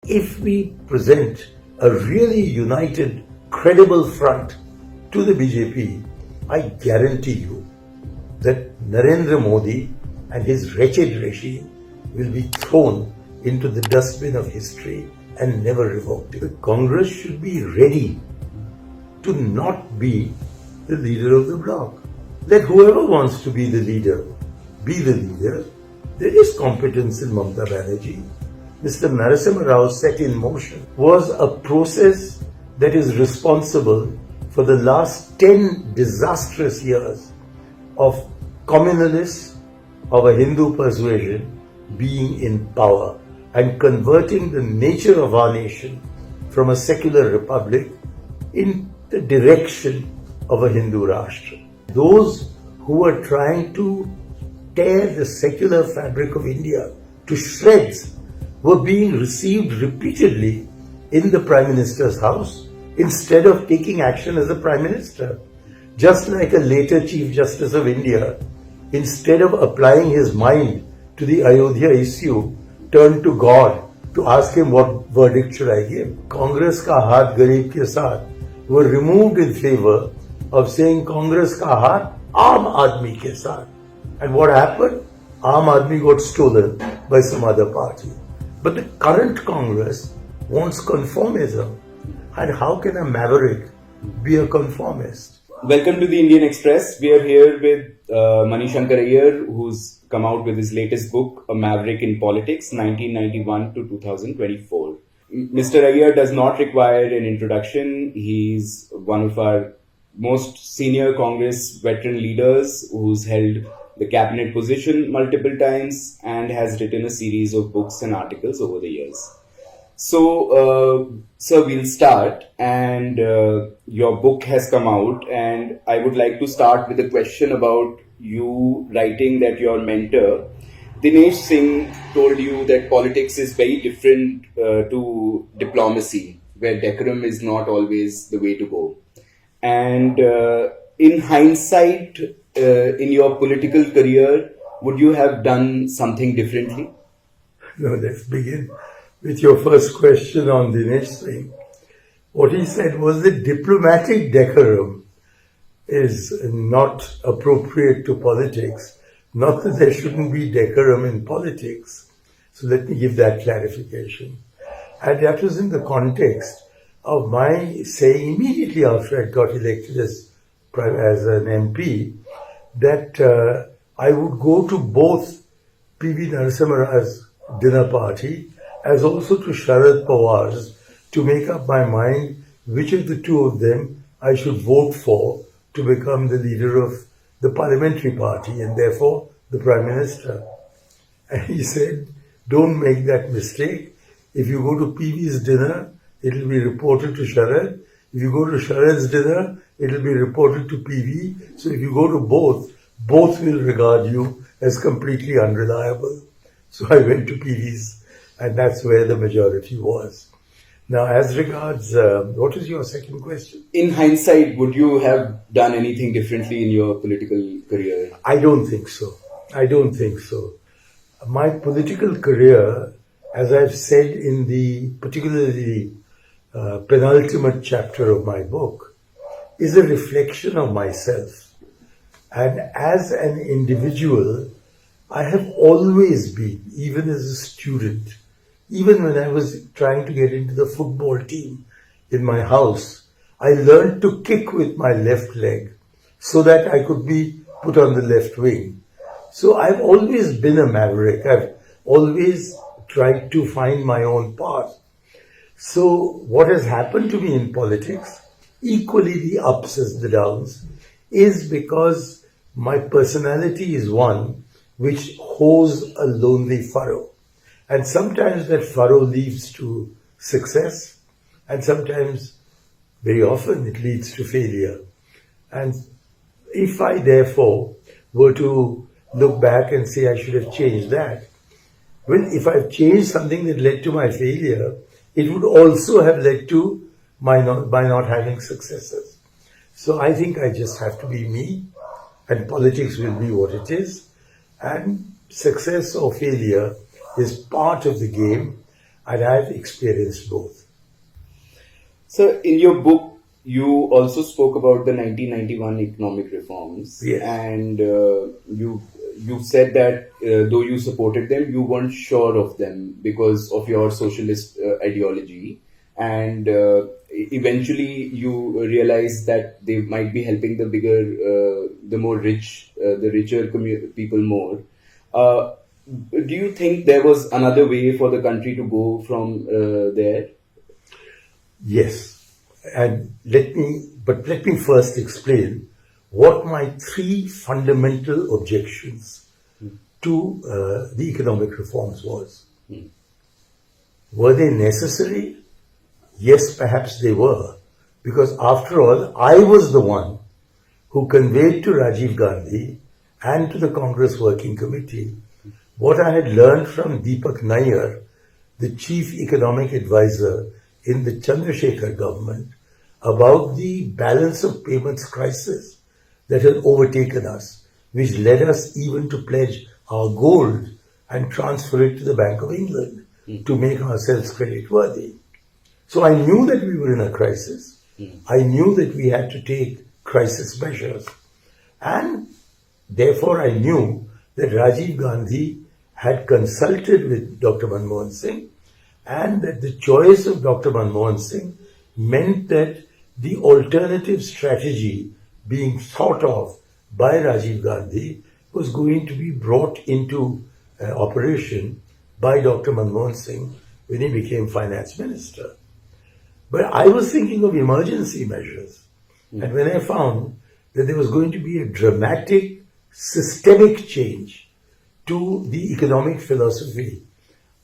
if we present a really united, credible front to the BJP, I guarantee you that Narendra Modi and his wretched regime will be thrown into the dustbin of history and never revoked. The Congress should be ready to not be the leader of the bloc. Let whoever wants to be the leader be the leader. There is competence in Mamata Banerjee. Mr. Narasimha Rao set in motion was a process that is responsible for the last 10 disastrous years of communalists of a Hindu persuasion being in power and converting the nature of our nation from a secular republic in the direction of a Hindu Rashtra. Those who are trying to tear the secular fabric of India to shreds were being received repeatedly in the Prime Minister's house instead of taking action as a Prime Minister. Just like a later Chief Justice of India, instead of applying his mind to the Ayodhya issue, turned to God to ask him what verdict should I give. Congress ka haath garib ke saath were removed in favor of saying Congress ka haath aam aadmi ke saath. And what happened? Aam Aadmi got stolen by some other party. But the current Congress wants conformism. And how can a maverick be a conformist? Welcome to the Indian Express. We are here with Shankar Aiyar, who's come out with his latest book, A Maverick in Politics, 1991 to 2024. Mr. Aiyar does not require an introduction. He's one of our most senior Congress veteran leaders who's held the cabinet position multiple times and has written a series of books and articles over the years. So, sir, we'll start, and your book has come out, and I would like to start with a question about you writing that your mentor, Dinesh Singh, told you that politics is very different to diplomacy, where decorum is not always the way to go. And in hindsight, in your political career, would you have done something differently? No, let's begin with your first question on Dinesh Singh. What he said was that diplomatic decorum is not appropriate to politics. Not that there shouldn't be decorum in politics. So let me give that clarification. And that was in the context of my saying immediately after I got elected as an MP that I would go to both P.V. Narasimha Rao's dinner party as also to Sharad Pawar's to make up my mind which of the two of them I should vote for to become the leader of the parliamentary party and therefore the Prime Minister. And he said, don't make that mistake. If you go to PV's dinner, it will be reported to Sharad. If you go to Sharad's dinner, it will be reported to PV. So if you go to both will regard you as completely unreliable. So I went to PV's, and that's where the majority was. Now, as regards, what is your second question? In hindsight, would you have done anything differently in your political career? I don't think so. My political career, as I've said in the particularly penultimate chapter of my book, is a reflection of myself. And as an individual, I have always been, even as a student, even when I was trying to get into the football team in my house, I learned to kick with my left leg so that I could be put on the left wing. So I've always been a maverick. I've always tried to find my own path. So what has happened to me in politics, equally the ups as the downs, is because my personality is one which hoes a lonely furrow. And sometimes that furrow leads to success, and sometimes, very often, it leads to failure. And if I therefore were to look back and say I should have changed that, well, if I've changed something that led to my failure, it would also have led to my not having successes. So I think I just have to be me, and politics will be what it is. And success or failure is part of the game. and I've experienced both. So, in your book, you also spoke about the 1991 economic reforms, Yes. and you said that though you supported them, you weren't sure of them because of your socialist ideology, and eventually you realized that they might be helping the bigger, the more rich, the richer people more. Uh, do you think there was another way for the country to go from there? Yes. And let me first explain what my three fundamental objections to the economic reforms was. Were they necessary? Yes, perhaps they were. Because after all, I was the one who conveyed to Rajiv Gandhi and to the Congress Working Committee what I had learned from Deepak Nair, the chief economic advisor in the Chandrasekhar government, about the balance of payments crisis that had overtaken us, which led us even to pledge our gold and transfer it to the Bank of England to make ourselves creditworthy. So I knew that we were in a crisis. I knew that we had to take crisis measures. And therefore I knew that Rajiv Gandhi had consulted with Dr. Manmohan Singh, and that the choice of Dr. Manmohan Singh meant that the alternative strategy being thought of by Rajiv Gandhi was going to be brought into operation by Dr. Manmohan Singh when he became finance minister. But I was thinking of emergency measures. And when I found that there was going to be a dramatic systemic change to the economic philosophy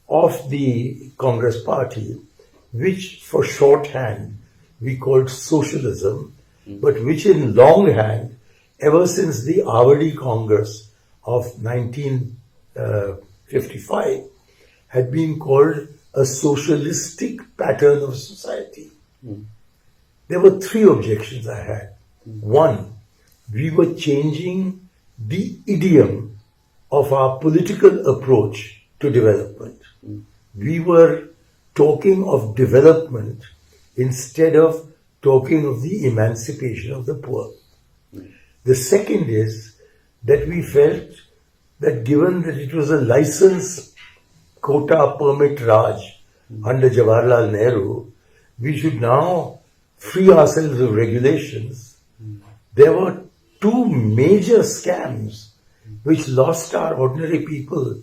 of the Congress party, which for shorthand we called socialism, but which in longhand, ever since the Avadi Congress of 1955, had been called a socialistic pattern of society. There were three objections I had. One, we were changing the idiom of our political approach to development. We were talking of development instead of talking of the emancipation of the poor. The second is that we felt that given that it was a license quota permit Raj under Jawaharlal Nehru, we should now free ourselves of regulations. There were two major scams which lost our ordinary people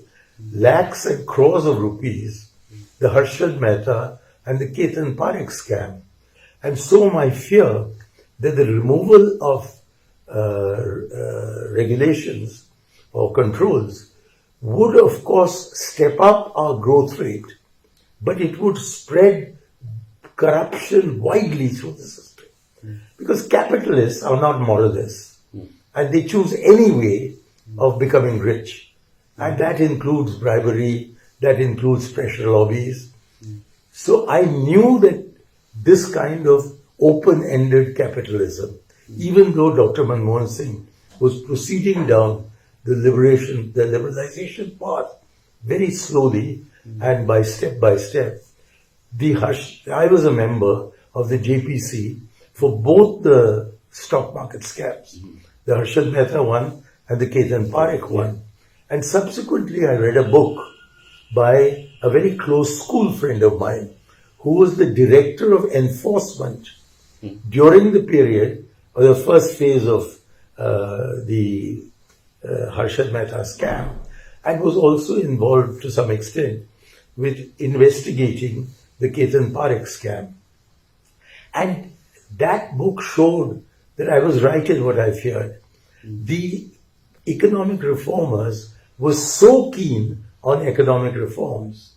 lakhs and crores of rupees, the Harshad Mehta and the Ketan Parekh scam. And so my fear that the removal of regulations or controls would of course step up our growth rate, but it would spread corruption widely through the system. Because capitalists are not moralists, and they choose any way of becoming rich. And that includes bribery, that includes special lobbies. So I knew that this kind of open-ended capitalism, even though Dr. Manmohan Singh was proceeding down the liberalization path very slowly and by step, I was a member of the JPC for both the stock market scams, the Harshad Mehta one and the Ketan Parekh one. And subsequently I read a book by a very close school friend of mine who was the director of enforcement during the period of the first phase of the Harshad Mehta scam, and was also involved to some extent with investigating the Ketan Parekh scam. And that book showed that I was right in what I feared. The economic reformers were so keen on economic reforms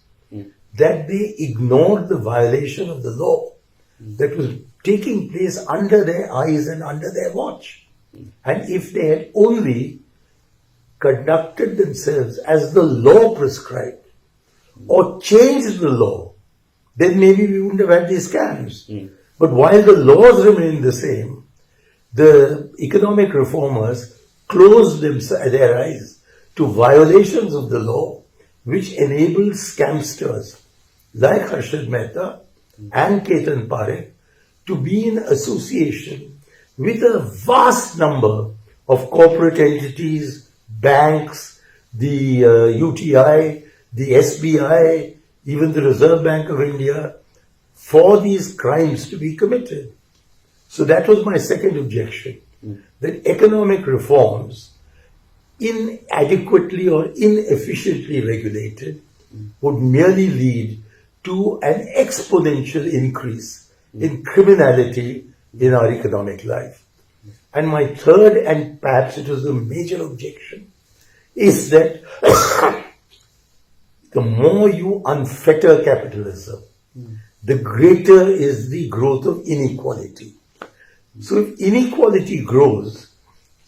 that they ignored the violation of the law that was taking place under their eyes and under their watch. And if they had only conducted themselves as the law prescribed or changed the law, then maybe we wouldn't have had these scams. But while the laws remained the same, the economic reformers closed their eyes to violations of the law, which enabled scamsters like Harshad Mehta and Ketan Parekh to be in association with a vast number of corporate entities, banks, the UTI, the SBI, even the Reserve Bank of India, for these crimes to be committed. So that was my second objection, that economic reforms, inadequately or inefficiently regulated, would merely lead to an exponential increase in criminality in our economic life. And my third, and perhaps it was a major objection, is that the more you unfetter capitalism, the greater is the growth of inequality. So if inequality grows,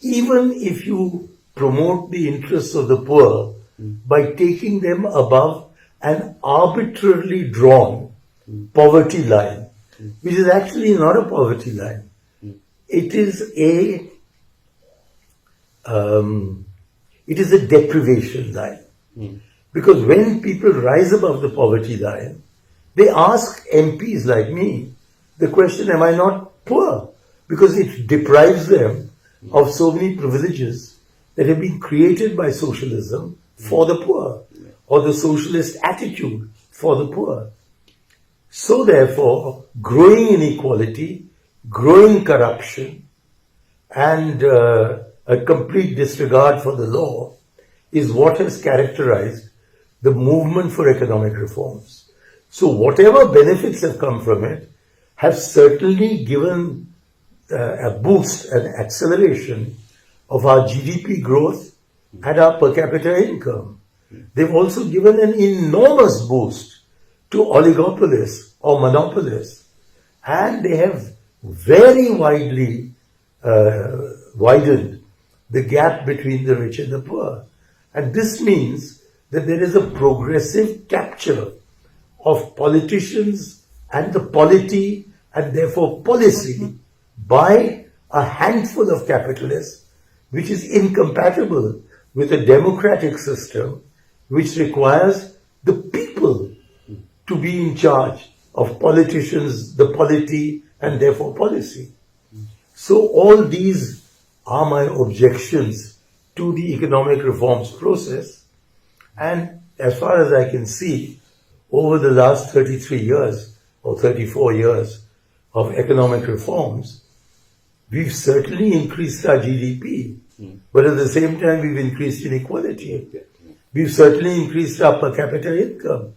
even if you promote the interests of the poor by taking them above an arbitrarily drawn poverty line, which is actually not a poverty line. It is a deprivation line. Because when people rise above the poverty line, they ask MPs like me the question, am I not poor? Because it deprives them of so many privileges that have been created by socialism for the poor, or the socialist attitude for the poor. So therefore, growing inequality, growing corruption, and a complete disregard for the law is what has characterized the movement for economic reforms. So whatever benefits have come from it have certainly given a boost, an acceleration of our GDP growth and our per capita income. They've also given an enormous boost to oligopolists or monopolists, and they have very widely widened the gap between the rich and the poor. And this means that there is a progressive capture of politicians and the polity and therefore policy by a handful of capitalists, which is incompatible with a democratic system which requires the people to be in charge of politicians, the polity, and therefore policy. So all these are my objections to the economic reforms process. And as far as I can see, over the last 33 years or 34 years of economic reforms, we've certainly increased our GDP, but at the same time we've increased inequality. We've certainly increased our per capita income.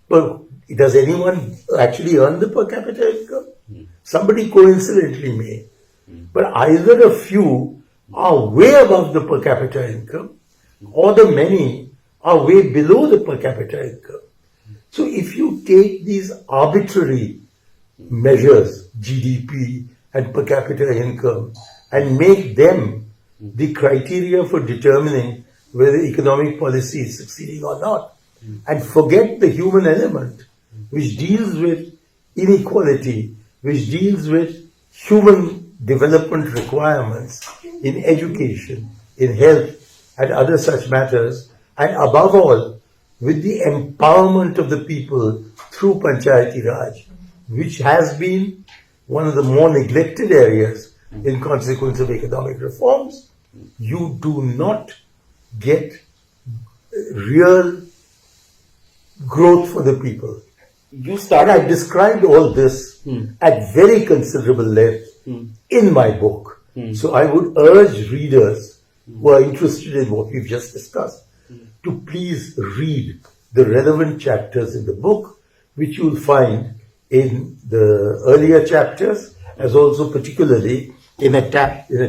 But does anyone actually earn the per capita income? Somebody coincidentally may. But either a few are way above the per capita income, or the many are way below the per capita income. So if you take these arbitrary measures, GDP and per capita income, and make them the criteria for determining whether economic policy is succeeding or not, and forget the human element, which deals with inequality, which deals with human development requirements in education, in health, and other such matters, and above all, with the empowerment of the people through Panchayati Raj, which has been one of the more neglected areas in consequence of economic reforms, you do not get real growth for the people. And I described all this at very considerable length in my book. So I would urge readers who are interested in what we've just discussed to please read the relevant chapters in the book, which you'll find in the earlier chapters, as also particularly in a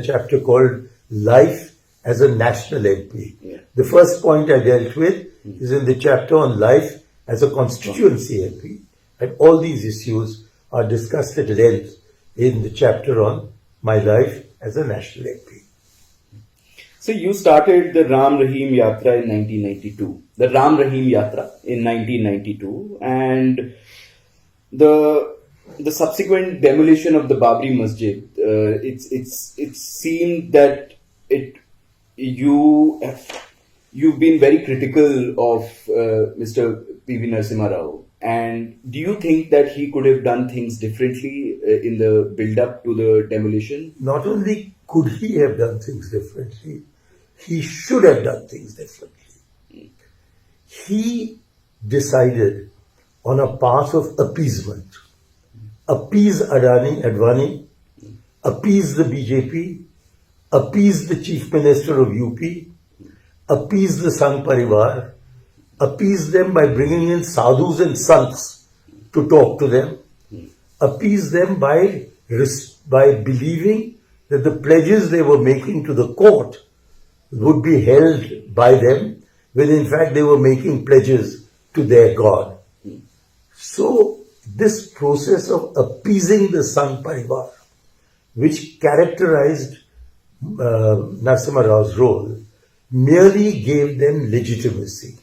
chapter called Life as a National MP. The first point I dealt with is in the chapter on life as a constituency MP, and all these issues are discussed at length in the chapter on my life as a national MP. So you started the Ram Rahim Yatra in 1992. The Ram Rahim Yatra in 1992, and the subsequent demolition of the Babri Masjid. It seemed that you've been very critical of Mr. P.V. Narasimha Rao, And do you think that he could have done things differently in the build-up to the demolition? Not only could he have done things differently, he should have done things differently. He decided on a path of appeasement. Appease Advani, appease the BJP, appease the Chief Minister of UP, appease the Sangh Parivar, appease them by bringing in sadhus and sants to talk to them, appease them by believing that the pledges they were making to the court would be held by them, when in fact they were making pledges to their God. So this process of appeasing the Sangh Parivar, which characterized Narasimha Rao's role, merely gave them legitimacy.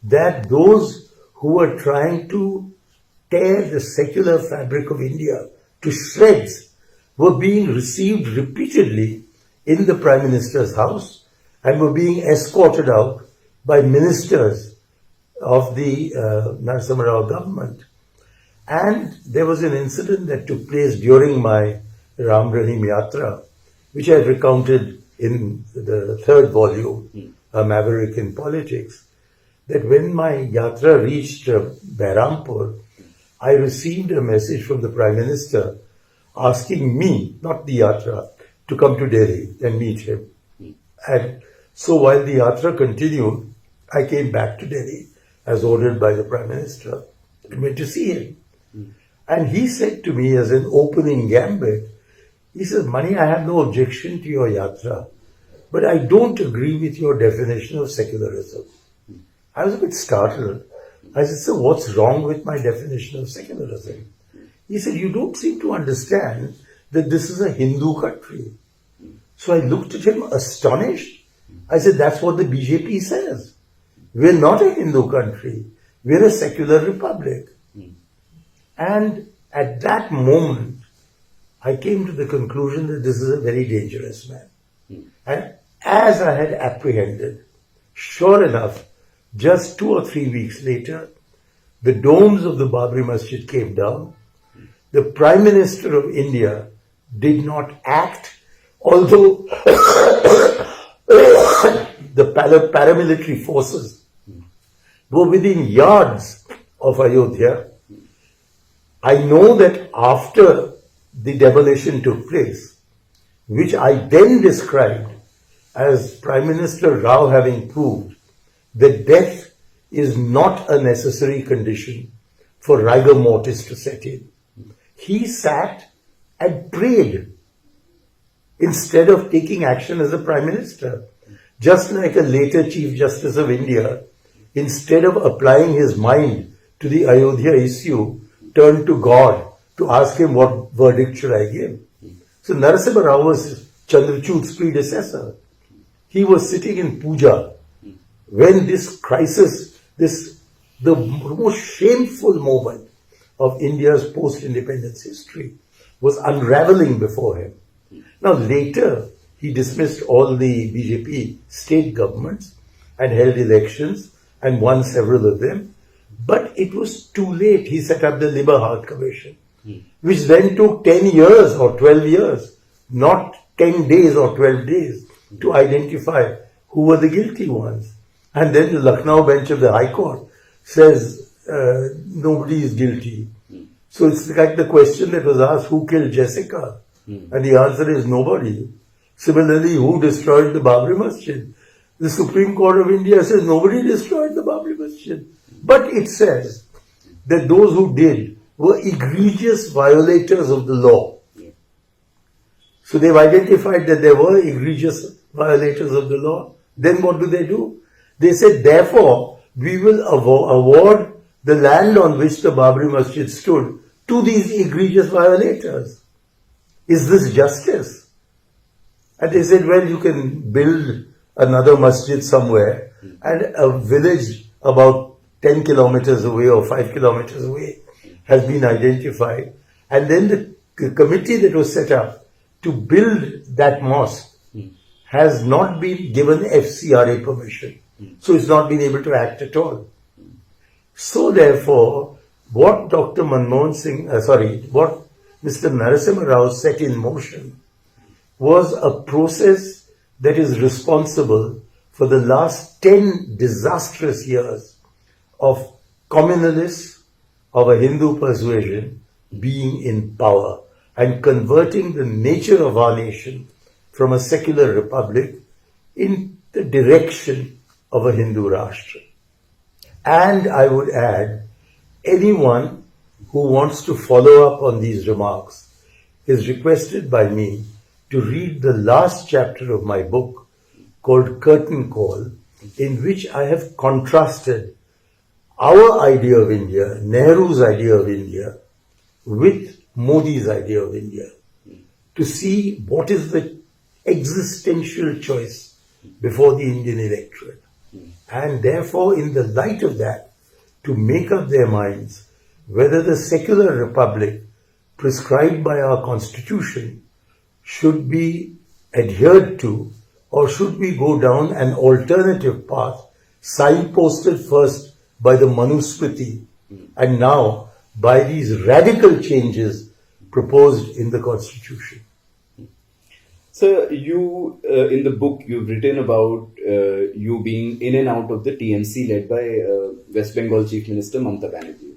That those who were trying to tear the secular fabric of India to shreds were being received repeatedly in the Prime Minister's house and were being escorted out by ministers of the Narasimha Rao government. And there was an incident that took place during my Ram Rahim Yatra, which I recounted in the third volume, A Maverick in Politics, that when my yatra reached Behrampur, I received a message from the Prime Minister asking me, not the yatra, to come to Delhi and meet him. And so while the yatra continued, I came back to Delhi as ordered by the Prime Minister and went to see him. And he said to me as an opening gambit, he says, Mani, I have no objection to your yatra, but I don't agree with your definition of secularism. I was a bit startled. I said, so what's wrong with my definition of secularism? He said, you don't seem to understand that this is a Hindu country. So I looked at him astonished. I said, that's what the BJP says. We're not a Hindu country. We're a secular republic. And at that moment, I came to the conclusion that this is a very dangerous man. And as I had apprehended, sure enough, just 2 or 3 weeks later, the domes of the Babri Masjid came down. The Prime Minister of India did not act, although the paramilitary forces were within yards of Ayodhya. I know that after the demolition took place, which I then described as Prime Minister Rao having proved that death is not a necessary condition for rigor mortis to set in. He sat and prayed instead of taking action as a Prime Minister. Just like a later Chief Justice of India, instead of applying his mind to the Ayodhya issue, turned to God to ask him what verdict should I give. So Narasimha Rao was Chandrachud's predecessor. He was sitting in puja when this crisis, the most shameful moment of India's post-independence history was unraveling before him. Now later, he dismissed all the BJP state governments and held elections and won several of them. But it was too late. He set up the Liberhart Commission, which then took 10 years or 12 years, not 10 days or 12 days, to identify who were the guilty ones. And then the Lucknow bench of the High Court says nobody is guilty. So it's like the question that was asked, who killed Jessica? And the answer is nobody. Similarly, who destroyed the Babri Masjid? The Supreme Court of India says nobody destroyed the Babri Masjid. But it says that those who did were egregious violators of the law. So they've identified that there were egregious violators of the law. Then what do? They said, therefore, we will award the land on which the Babri Masjid stood to these egregious violators. Is this justice? And they said, well, you can build another masjid somewhere, and a village about 10 kilometers away or 5 kilometers away has been identified. And then the committee that was set up to build that mosque has not been given FCRA permission. So it's not been able to act at all. So therefore, what Dr. Manmohan Singh, what Mr. Narasimha Rao set in motion was a process that is responsible for the last 10 disastrous years of communalists of a Hindu persuasion being in power and converting the nature of our nation from a secular republic in the direction of a Hindu Rashtra. And I would add, anyone who wants to follow up on these remarks is requested by me to read the last chapter of my book called Curtain Call, in which I have contrasted our idea of India, Nehru's idea of India, with Modi's idea of India, to see what is the existential choice before the Indian electorate. And therefore, in the light of that, to make up their minds whether the secular republic prescribed by our constitution should be adhered to, or should we go down an alternative path signposted first by the Manusmriti and now by these radical changes proposed in the constitution. So you, in the book, you've written about you being in and out of the TMC led by West Bengal Chief Minister Mamata Banerjee.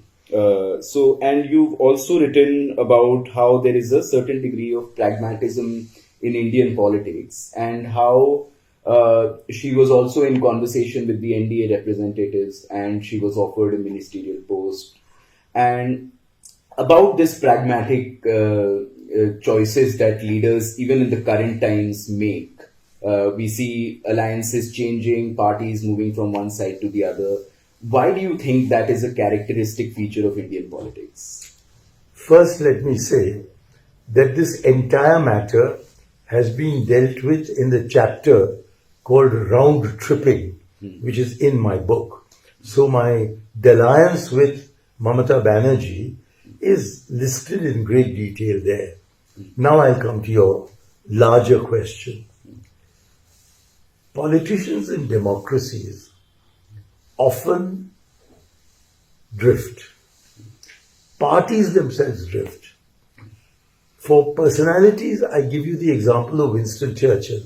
And you've also written about how there is a certain degree of pragmatism in Indian politics, and how she was also in conversation with the NDA representatives, and she was offered a ministerial post. And about this pragmatic choices that leaders, even in the current times, make. We see alliances changing, parties moving from one side to the other. Why do you think that is a characteristic feature of Indian politics? First, let me say that this entire matter has been dealt with in the chapter called Round Tripping, which is in my book. So my dalliance with Mamata Banerjee is listed in great detail there. Now I'll come to your larger question. Politicians in democracies often drift. Parties themselves drift. For personalities, I give you the example of Winston Churchill,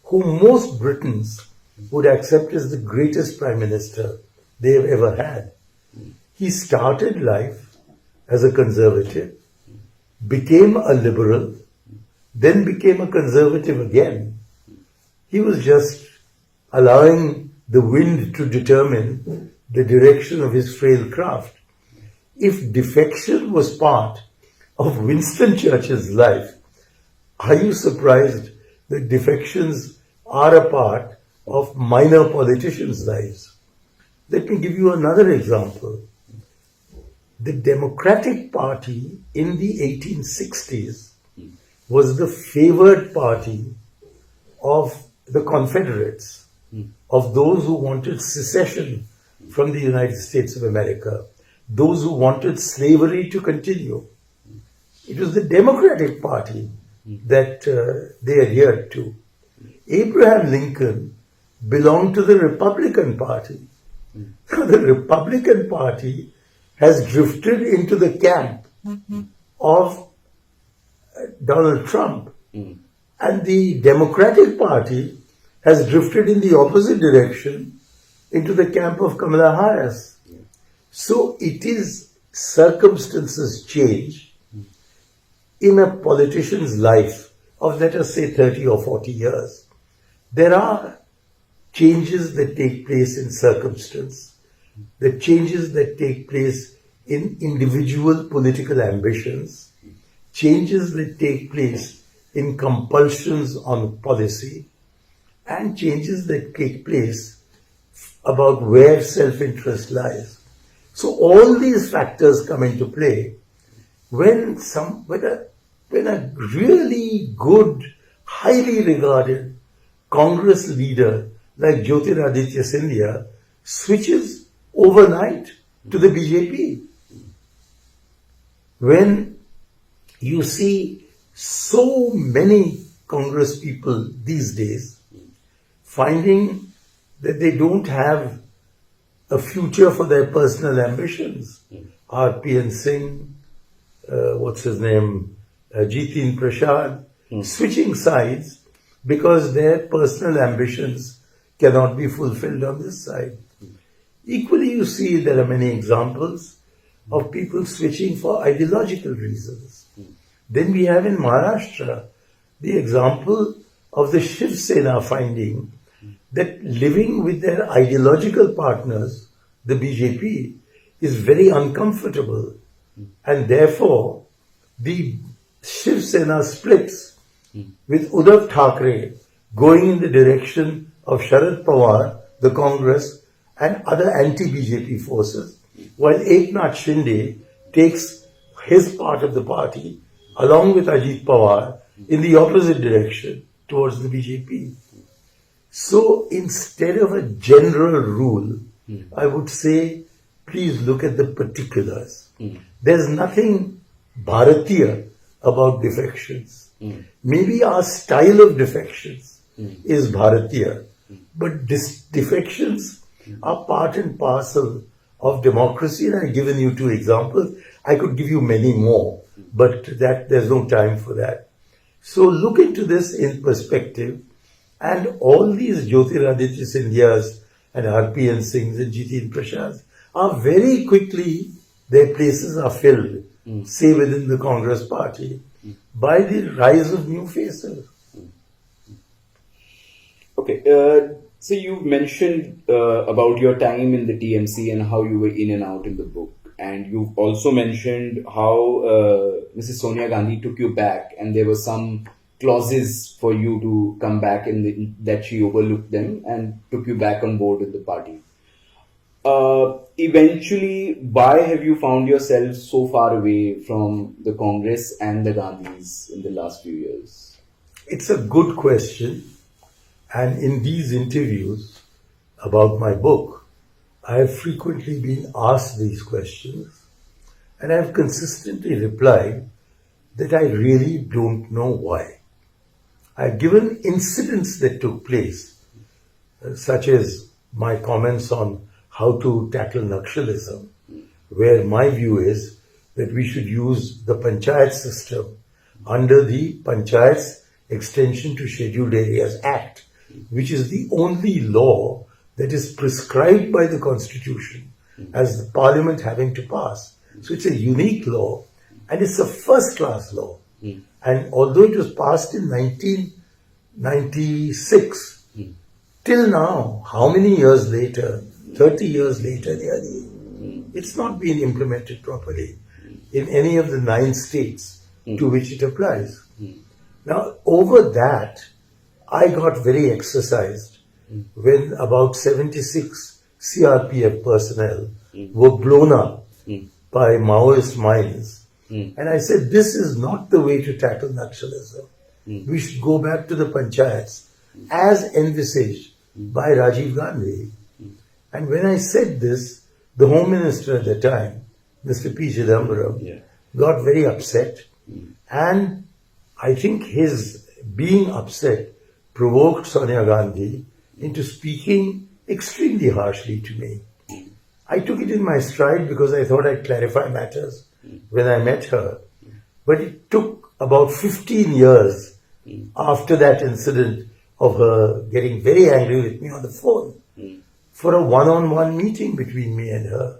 whom most Britons would accept as the greatest prime minister they have ever had. He started life as a conservative, became a liberal, then became a conservative again. He was just allowing the wind to determine the direction of his frail craft. If defection was part of Winston Churchill's life, are you surprised that defections are a part of minor politicians' lives? Let me give you another example. The Democratic Party in the 1860s was the favored party of the Confederates, of those who wanted secession from the United States of America, those who wanted slavery to continue. It was the Democratic Party that they adhered to. Abraham Lincoln belonged to the Republican Party. The Republican Party has drifted into the camp of Donald Trump. And the Democratic Party has drifted in the opposite direction into the camp of Kamala Harris. So it is circumstances change in a politician's life of, let us say, 30 or 40 years. There are changes that take place in circumstance, the changes that take place in individual political ambitions, changes that take place in compulsions on policy, and changes that take place about where self-interest lies. So all these factors come into play when a really good, highly regarded Congress leader like Jyotiraditya Scindia switches overnight to the BJP. When you see so many Congress people these days finding that they don't have a future for their personal ambitions, RPN Singh, what's his name, Jitin Prasad, switching sides because their personal ambitions cannot be fulfilled on this side. Equally, you see there are many examples of people switching for ideological reasons. Then we have in Maharashtra the example of the Shiv Sena finding that living with their ideological partners, the BJP, is very uncomfortable, and therefore the Shiv Sena splits with Uddhav Thackeray going in the direction of Sharad Pawar, the Congress, and other anti-BJP forces, while Eknath Shinde takes his part of the party along with Ajit Pawar in the opposite direction towards the BJP. So instead of a general rule, I would say, please look at the particulars. There's nothing Bharatiya about defections. Maybe our style of defections is Bharatiya, but defections are part and parcel of democracy, and I've given you 2 examples. I could give you many more, but there's no time for that. So look into this in perspective, and all these Jyotiraditya Scindias and RPN Singhs and Jitin Prasads are very quickly, their places are filled, say within the Congress party, by the rise of new faces. Okay, so you mentioned about your time in the TMC and how you were in and out in the book. And you've also mentioned how Mrs. Sonia Gandhi took you back, and there were some clauses for you to come back that she overlooked them and took you back on board with the party. Eventually, why have you found yourself so far away from the Congress and the Gandhis in the last few years? It's a good question. And in these interviews about my book, I have frequently been asked these questions, and I have consistently replied that I really don't know why. I've given incidents that took place, such as my comments on how to tackle Naxalism, where my view is that we should use the Panchayat system under the Panchayat's Extension to Scheduled Areas Act, which is the only law that is prescribed by the Constitution as the Parliament having to pass. So it's a unique law, and it's a first-class law. And although it was passed in 1996, till now, how many years later, 30 years later nearly, it's not been implemented properly in any of the 9 states to which it applies. Now, over that, I got very exercised when about 76 CRPF personnel were blown up by Maoist mines. And I said, this is not the way to tackle Naxalism. We should go back to the panchayats as envisaged by Rajiv Gandhi. And when I said this, the Home Minister at the time, Mr. P. Chidambaram, got very upset. And I think his being upset provoked Sonia Gandhi into speaking extremely harshly to me. I took it in my stride because I thought I'd clarify matters when I met her. But it took about 15 years after that incident of her getting very angry with me on the phone for a one-on-one meeting between me and her.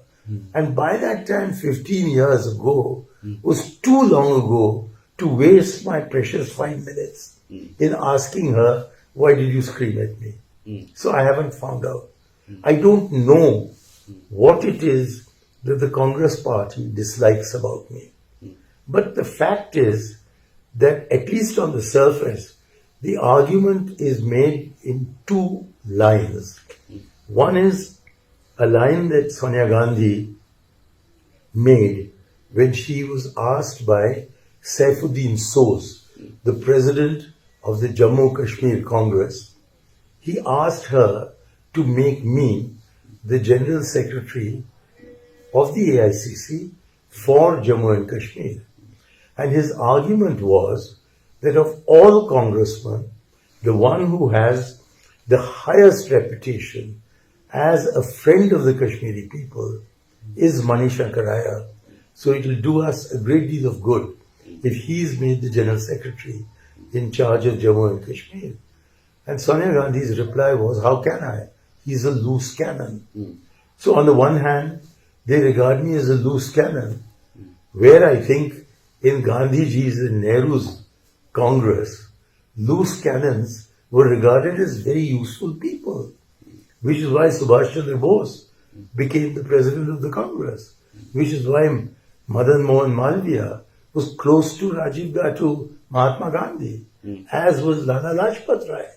And by that time, 15 years ago, was too long ago to waste my precious 5 minutes in asking her, why did you scream at me? So I haven't found out. I don't know what it is that the Congress party dislikes about me. But the fact is that at least on the surface, the argument is made in 2 lines. One is a line that Sonia Gandhi made when she was asked by Saifuddin Soz, the president of the Jammu Kashmir Congress. He asked her to make me the General Secretary of the AICC for Jammu and Kashmir. And his argument was that of all congressmen, the one who has the highest reputation as a friend of the Kashmiri people is Shankar Aiyar. So it will do us a great deal of good if he is made the General Secretary in charge of Jammu and Kashmir. And Sonia Gandhi's reply was, how can I? He's a loose cannon. So on the one hand, they regard me as a loose cannon, where I think in Gandhiji's and Nehru's Congress, loose cannons were regarded as very useful people, which is why Subhash Chandra Bose became the president of the Congress, which is why Madan Mohan Malviya was close to Mahatma Gandhi, as was Lala Lajpat Rai,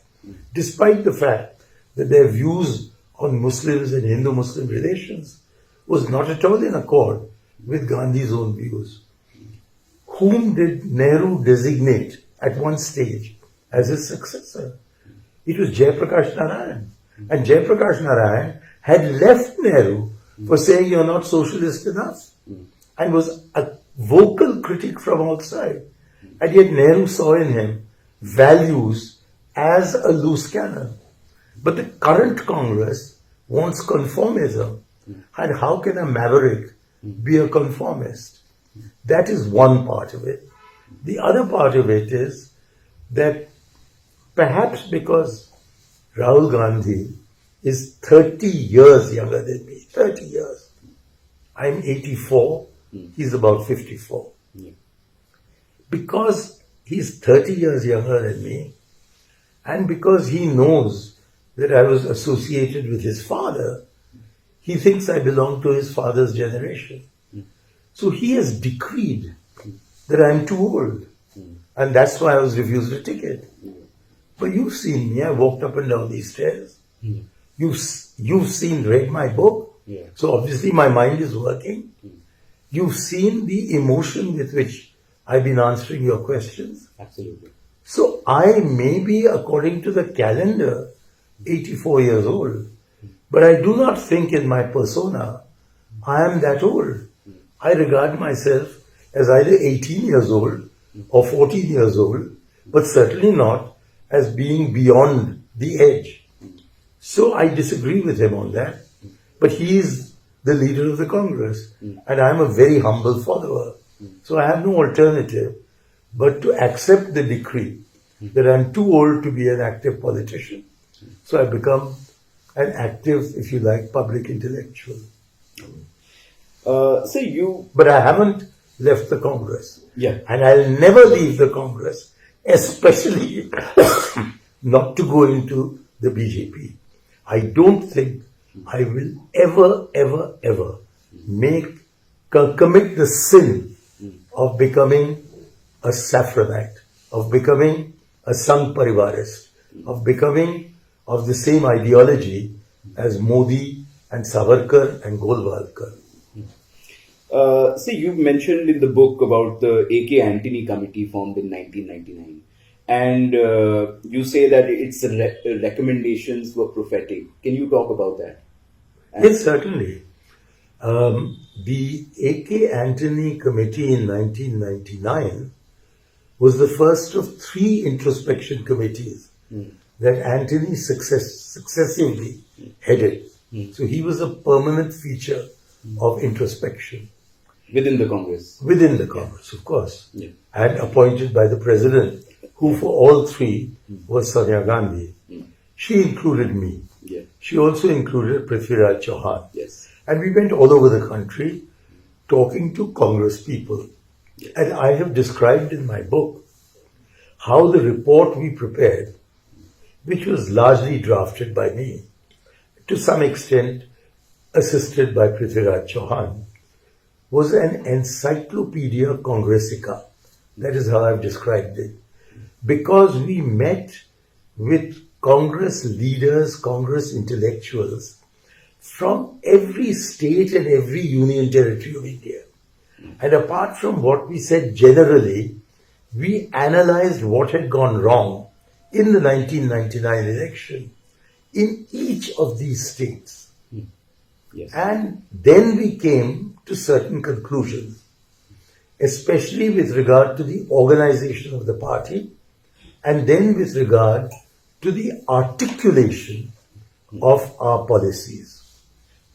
despite the fact that their views on Muslims and Hindu-Muslim relations was not at all in accord with Gandhi's own views. Whom did Nehru designate at one stage as his successor? It was Jayaprakash Narayan. And Jayaprakash Narayan had left Nehru for saying you're not socialist enough, and was a vocal critic from outside. And yet Nehru saw in him values as a loose cannon. But the current Congress wants conformism. And how can a maverick be a conformist? That is one part of it. The other part of it is that perhaps because Rahul Gandhi is 30 years younger than me, 30 years. I'm 84, he's about 54. Because he's 30 years younger than me, and because he knows that I was associated with his father, he thinks I belong to his father's generation. So he has decreed that I'm too old. And that's why I was refused a ticket. But you've seen me, I walked up and down these stairs. You've read my book. So obviously my mind is working. You've seen the emotion with which I've been answering your questions. Absolutely. So I may be, according to the calendar, 84 years old. But I do not think in my persona I am that old. I regard myself as either 18 years old or 14 years old, but certainly not as being beyond the edge. So I disagree with him on that. But he is the leader of the Congress, and I am a very humble follower. So I have no alternative but to accept the decree that I am too old to be an active politician. So I become an active, if you like, public intellectual. But I haven't left the Congress. And I'll never leave the Congress, especially not to go into the BJP. I don't think I will ever commit the sin of becoming a saffronite, of becoming a Sangh Parivarist, of becoming of the same ideology as Modi and Savarkar and Golwalkar. You mentioned in the book about the A.K. Antony Committee formed in 1999. And you say that its recommendations were prophetic. Can you talk about that? Yes, certainly. The A.K. Antony Committee in 1999 was the first of 3 introspection committees that Antony successively headed. So he was a permanent feature of introspection. Within the Congress? Within the Congress, of course. And appointed by the President, who for all 3 was Sonia Gandhi. She included me. She also included Prithviraj Chauhan. And we went all over the country talking to Congress people. And I have described in my book how the report we prepared, which was largely drafted by me, to some extent assisted by Prithviraj Chauhan, was an encyclopedia congressica. That is how I've described it. Because we met with Congress leaders, Congress intellectuals from every state and every union territory of India. And apart from what we said generally, we analyzed what had gone wrong in the 1999 election in each of these states. And then we came to certain conclusions, especially with regard to the organization of the party, and then with regard to the articulation of our policies.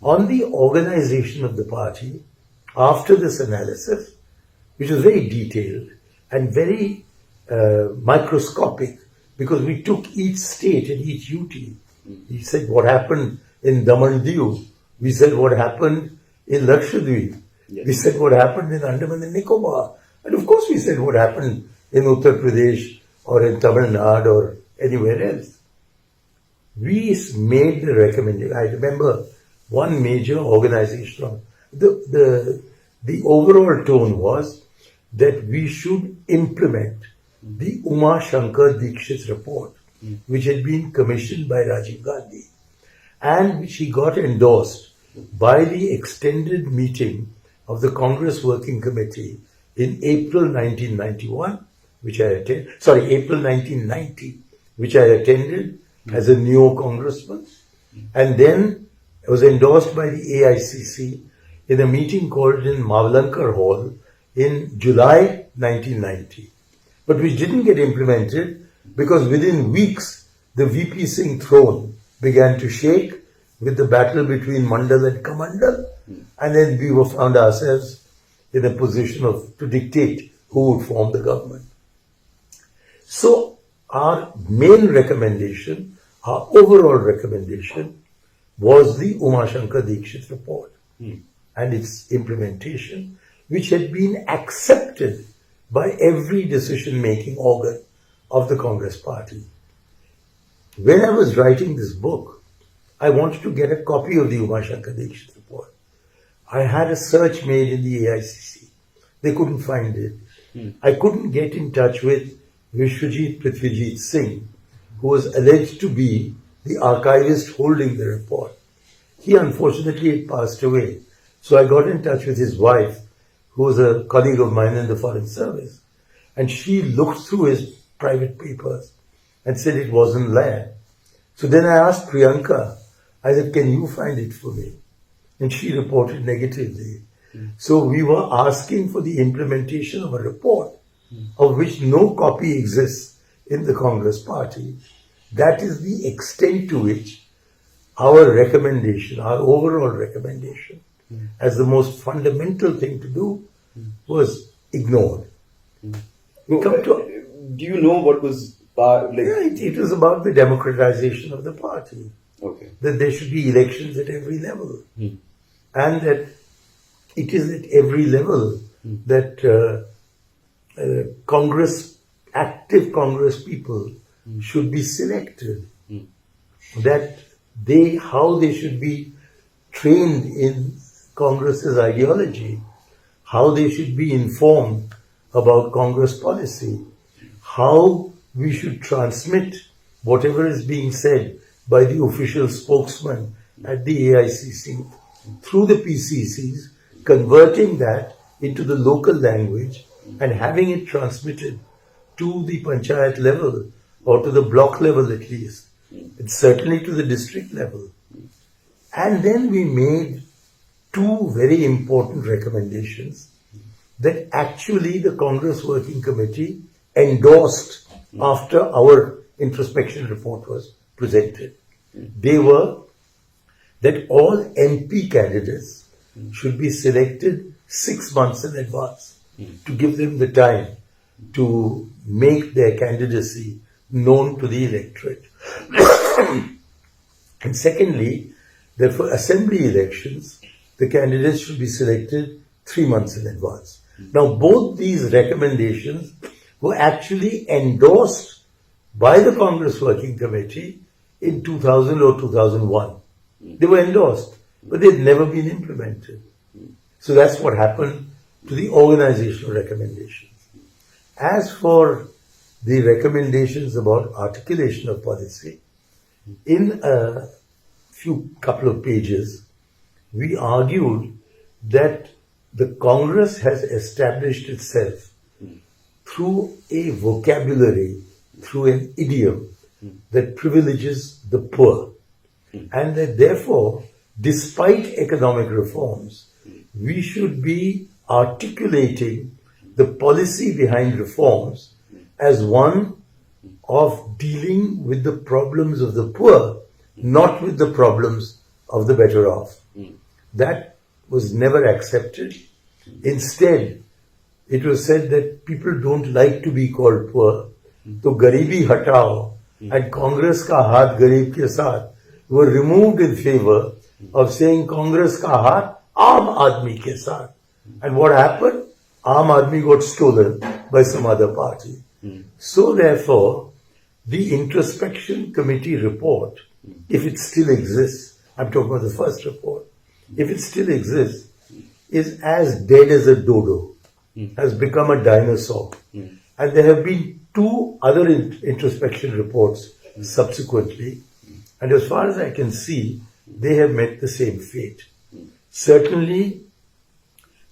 On the organization of the party, after this analysis, which was very detailed and very microscopic, because we took each state and each UT. He said what happened in Daman Diu. We said what happened in Lakshadweep. Yes. We said what happened in Andaman and Nicobar. And of course we said what happened in Uttar Pradesh or in Tamil Nadu or anywhere else. We made the recommendation. I remember one major organization. The overall tone was that we should implement the Uma Shankar Dikshit's report, which had been commissioned by Rajiv Gandhi and which he got endorsed by the extended meeting of the Congress Working Committee in April 1991, April 1990, which I attended as a neo-congressman, and then it was endorsed by the AICC in a meeting called in Mavlankar Hall in July 1990. But which didn't get implemented because within weeks the VP Singh throne began to shake with the battle between Mandal and Kamandal, and then we found ourselves in a position to dictate who would form the government. So our main recommendation, our overall recommendation, was the Uma Shankar Dikshit report and its implementation, which had been accepted by every decision-making organ of the Congress party. When I was writing this book, I wanted to get a copy of the Uma Shankar Dikshit report. I had a search made in the AICC. They couldn't find it. I couldn't get in touch with Vishwajit Prithvijit Singh, who was alleged to be the archivist holding the report. He unfortunately had passed away. So I got in touch with his wife, who was a colleague of mine in the Foreign Service. And she looked through his private papers and said it wasn't there. So then I asked Priyanka, I said, can you find it for me? And she reported negatively. So we were asking for the implementation of a report of which no copy exists in the Congress party. That is the extent to which our recommendation, our overall recommendation, as the most fundamental thing to do, was ignored. Do you know what was it was about the democratization of the party. Okay. That there should be elections at every level. And that it is at every level that active Congress people should be selected. That how they should be trained in Congress's ideology, how they should be informed about Congress policy, how we should transmit whatever is being said by the official spokesman at the AICC through the PCCs, converting that into the local language and having it transmitted to the panchayat level or to the block level at least, and certainly to the district level. And then we made two very important recommendations that actually the Congress Working Committee endorsed after our introspection report was presented. They were that all MP candidates should be selected 6 months in advance to give them the time to make their candidacy known to the electorate. And secondly, that for assembly elections, the candidates should be selected 3 months in advance. Now, both these recommendations were actually endorsed by the Congress Working Committee in 2000 or 2001. They were endorsed, but they'd never been implemented. So that's what happened to the organizational recommendations. As for the recommendations about articulation of policy, in a couple of pages, we argued that the Congress has established itself through a vocabulary, through an idiom that privileges the poor. And that therefore, despite economic reforms, we should be articulating the policy behind reforms as one of dealing with the problems of the poor, not with the problems of the better off. That was never accepted. Instead, it was said that people don't like to be called poor. So Garibi Hatao and Congress ka haath garib ke saath were removed in favor of saying Congress ka haath aam aadmi ke saath. And what happened? Aam aadmi got stolen by some other party. So therefore, the introspection committee report, if it still exists, I'm talking about the first report, if it still exists, is as dead as a dodo, has become a dinosaur. And there have been two other introspection reports subsequently, and as far as I can see, they have met the same fate. Certainly,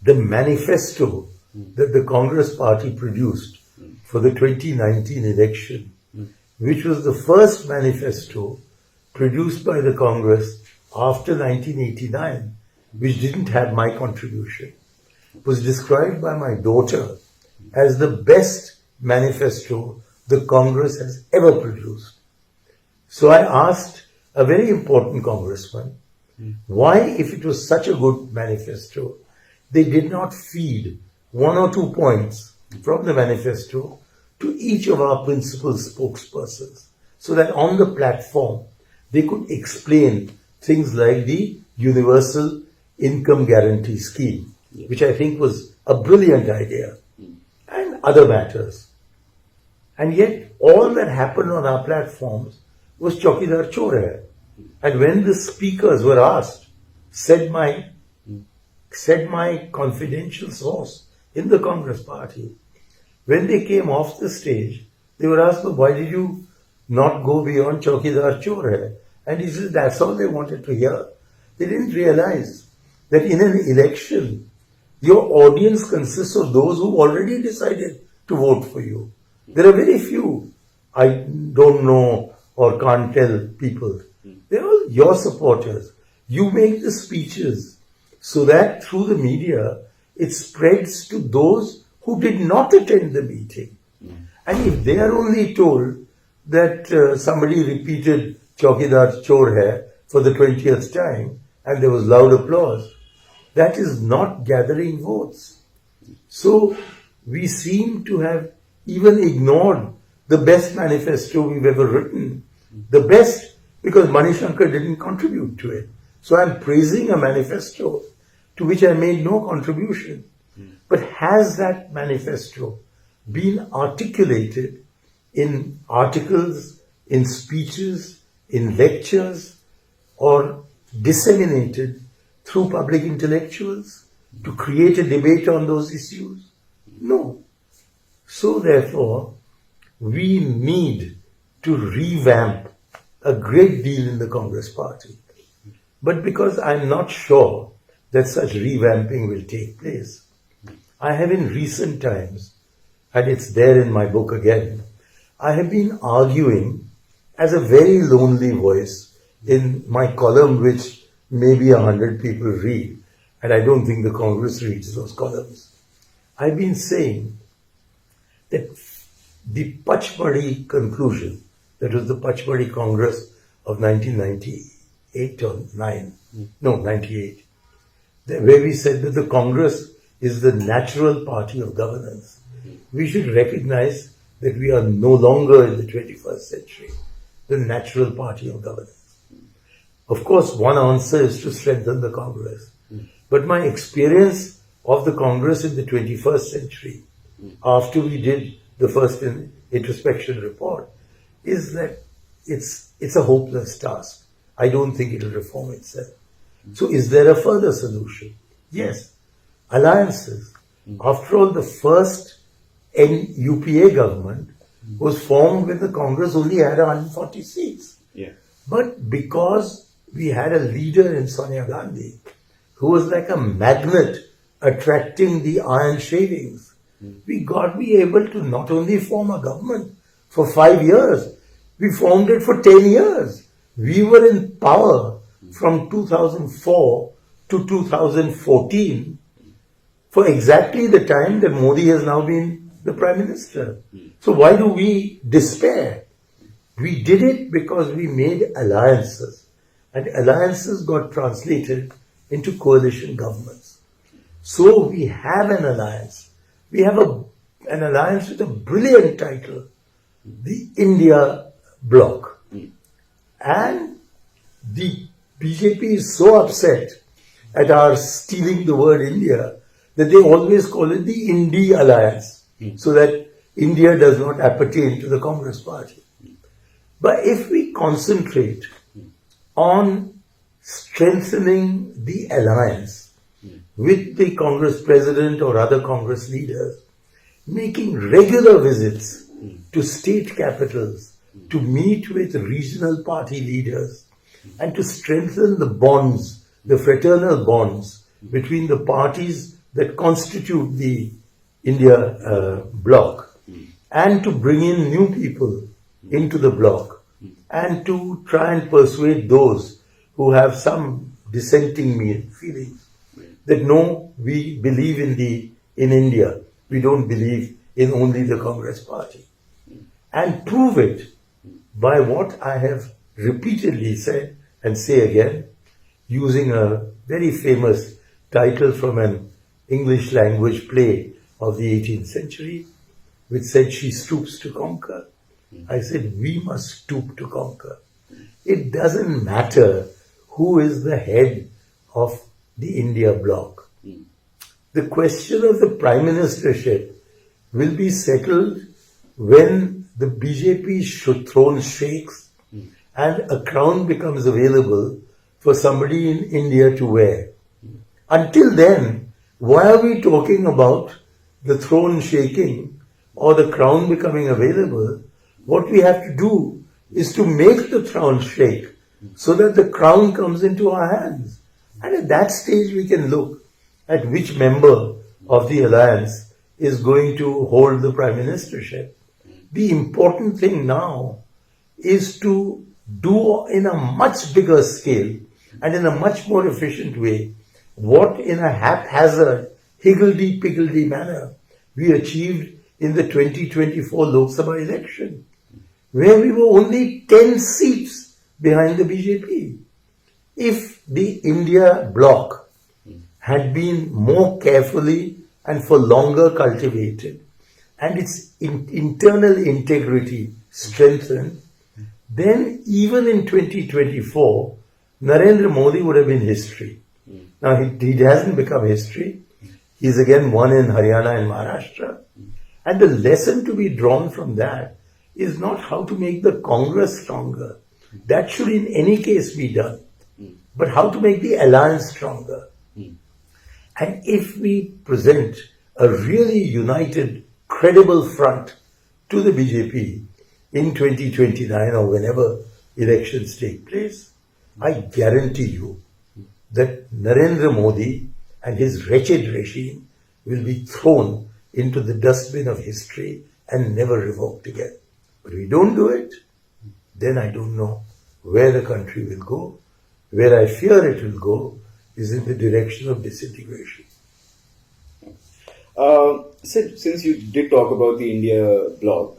the manifesto that the Congress party produced for the 2019 election, which was the first manifesto produced by the Congress after 1989, which didn't have my contribution, was described by my daughter as the best manifesto the Congress has ever produced. So I asked a very important congressman why, if it was such a good manifesto, they did not feed one or 2 points from the manifesto to each of our principal spokespersons, so that on the platform they could explain things like the universal income guarantee scheme, which I think was a brilliant idea, and other matters. And yet all that happened on our platforms was Chaukidar Chor Hai. And when the speakers were asked, said my confidential source in the Congress party, when they came off the stage, they were asked, why did you not go beyond Chaukidar Chor Hai? And he said, that's all they wanted to hear. They didn't realize that in an election, your audience consists of those who already decided to vote for you. There are very few, I don't know or can't tell people. They're all your supporters. You make the speeches so that through the media, it spreads to those who did not attend the meeting. And if they are only told that somebody repeated Chaukidar Chor Hai for the 20th time and there was loud applause, that is not gathering votes. So we seem to have even ignored the best manifesto we've ever written. The best because Mani Shankar didn't contribute to it. So I'm praising a manifesto to which I made no contribution. But has that manifesto been articulated in articles, in speeches, in lectures, or disseminated through public intellectuals to create a debate on those issues? No. So therefore, we need to revamp a great deal in the Congress party. But because I'm not sure that such revamping will take place, I have in recent times, and it's there in my book again, I have been arguing as a very lonely voice in my column, which maybe 100 people read, and I don't think the Congress reads those columns. I've been saying that the Pachmadi conclusion, that was the Pachmadi Congress of 1998 or 98, where we said that the Congress is the natural party of governance. We should recognize that we are no longer in the 21st century, the natural party of governance. Of course, one answer is to strengthen the Congress. But my experience of the Congress in the 21st century, after we did the first introspection report, is that it's a hopeless task. I don't think it will reform itself. So is there a further solution? Yes. Alliances. After all, the first UPA government was formed when the Congress only had 140 seats. Yeah. But because we had a leader in Sonia Gandhi who was like a magnet attracting the iron shavings, we got to be able to not only form a government for 5 years, we formed it for 10 years. We were in power from 2004 to 2014 for exactly the time that Modi has now been the Prime Minister. So why do we despair? We did it because we made alliances, and alliances got translated into coalition governments. So we have an alliance. We have an alliance with a brilliant title, the India Bloc. And the BJP is so upset at our stealing the word India that they always call it the Indi Alliance, so that India does not appertain to the Congress party. But if we concentrate on strengthening the alliance with the Congress president or other Congress leaders, making regular visits to state capitals, to meet with regional party leaders, and to strengthen the bonds, the fraternal bonds between the parties that constitute the India bloc, and to bring in new people into the bloc, and to try and persuade those who have some dissenting feelings that no, we believe in India, we don't believe in only the Congress party, and prove it by what I have repeatedly said and say again, using a very famous title from an English language play of the 18th century, which said, "She stoops to conquer." I said, we must stoop to conquer. It doesn't matter who is the head of the India bloc. The question of the prime ministership will be settled when the BJP throne shakes and a crown becomes available for somebody in India to wear. Until then, why are we talking about the throne shaking or the crown becoming available? What we have to do is to make the throne shake so that the crown comes into our hands. And at that stage, we can look at which member of the alliance is going to hold the prime ministership. The important thing now is to do in a much bigger scale and in a much more efficient way what in a haphazard, higgledy-piggledy manner we achieved in the 2024 Lok Sabha election, where we were only 10 seats behind the BJP. If the India bloc had been more carefully and for longer cultivated, and its internal integrity strengthened, then even in 2024, Narendra Modi would have been history. Now, he hasn't become history. He's again won in Haryana and Maharashtra. And the lesson to be drawn from that is not how to make the Congress stronger. That should in any case be done. But how to make the alliance stronger. And if we present a really united, credible front to the BJP in 2029 or whenever elections take place, I guarantee you that Narendra Modi and his wretched regime will be thrown into the dustbin of history and never revoked again. But if we don't do it, then I don't know where the country will go. Where I fear it will go is in the direction of disintegration. Since you did talk about the India bloc,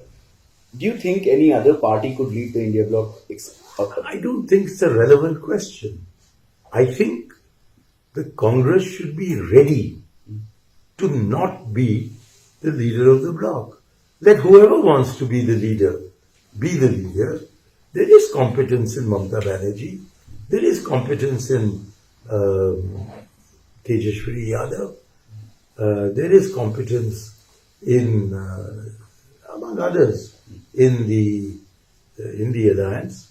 do you think any other party could lead the India bloc? I don't think it's a relevant question. I think the Congress should be ready to not be the leader of the bloc. Let whoever wants to be the leader be the leader. There is competence in Mamata Banerjee. There is competence in Tejashwari Yadav. There is competence in, among others, in the alliance.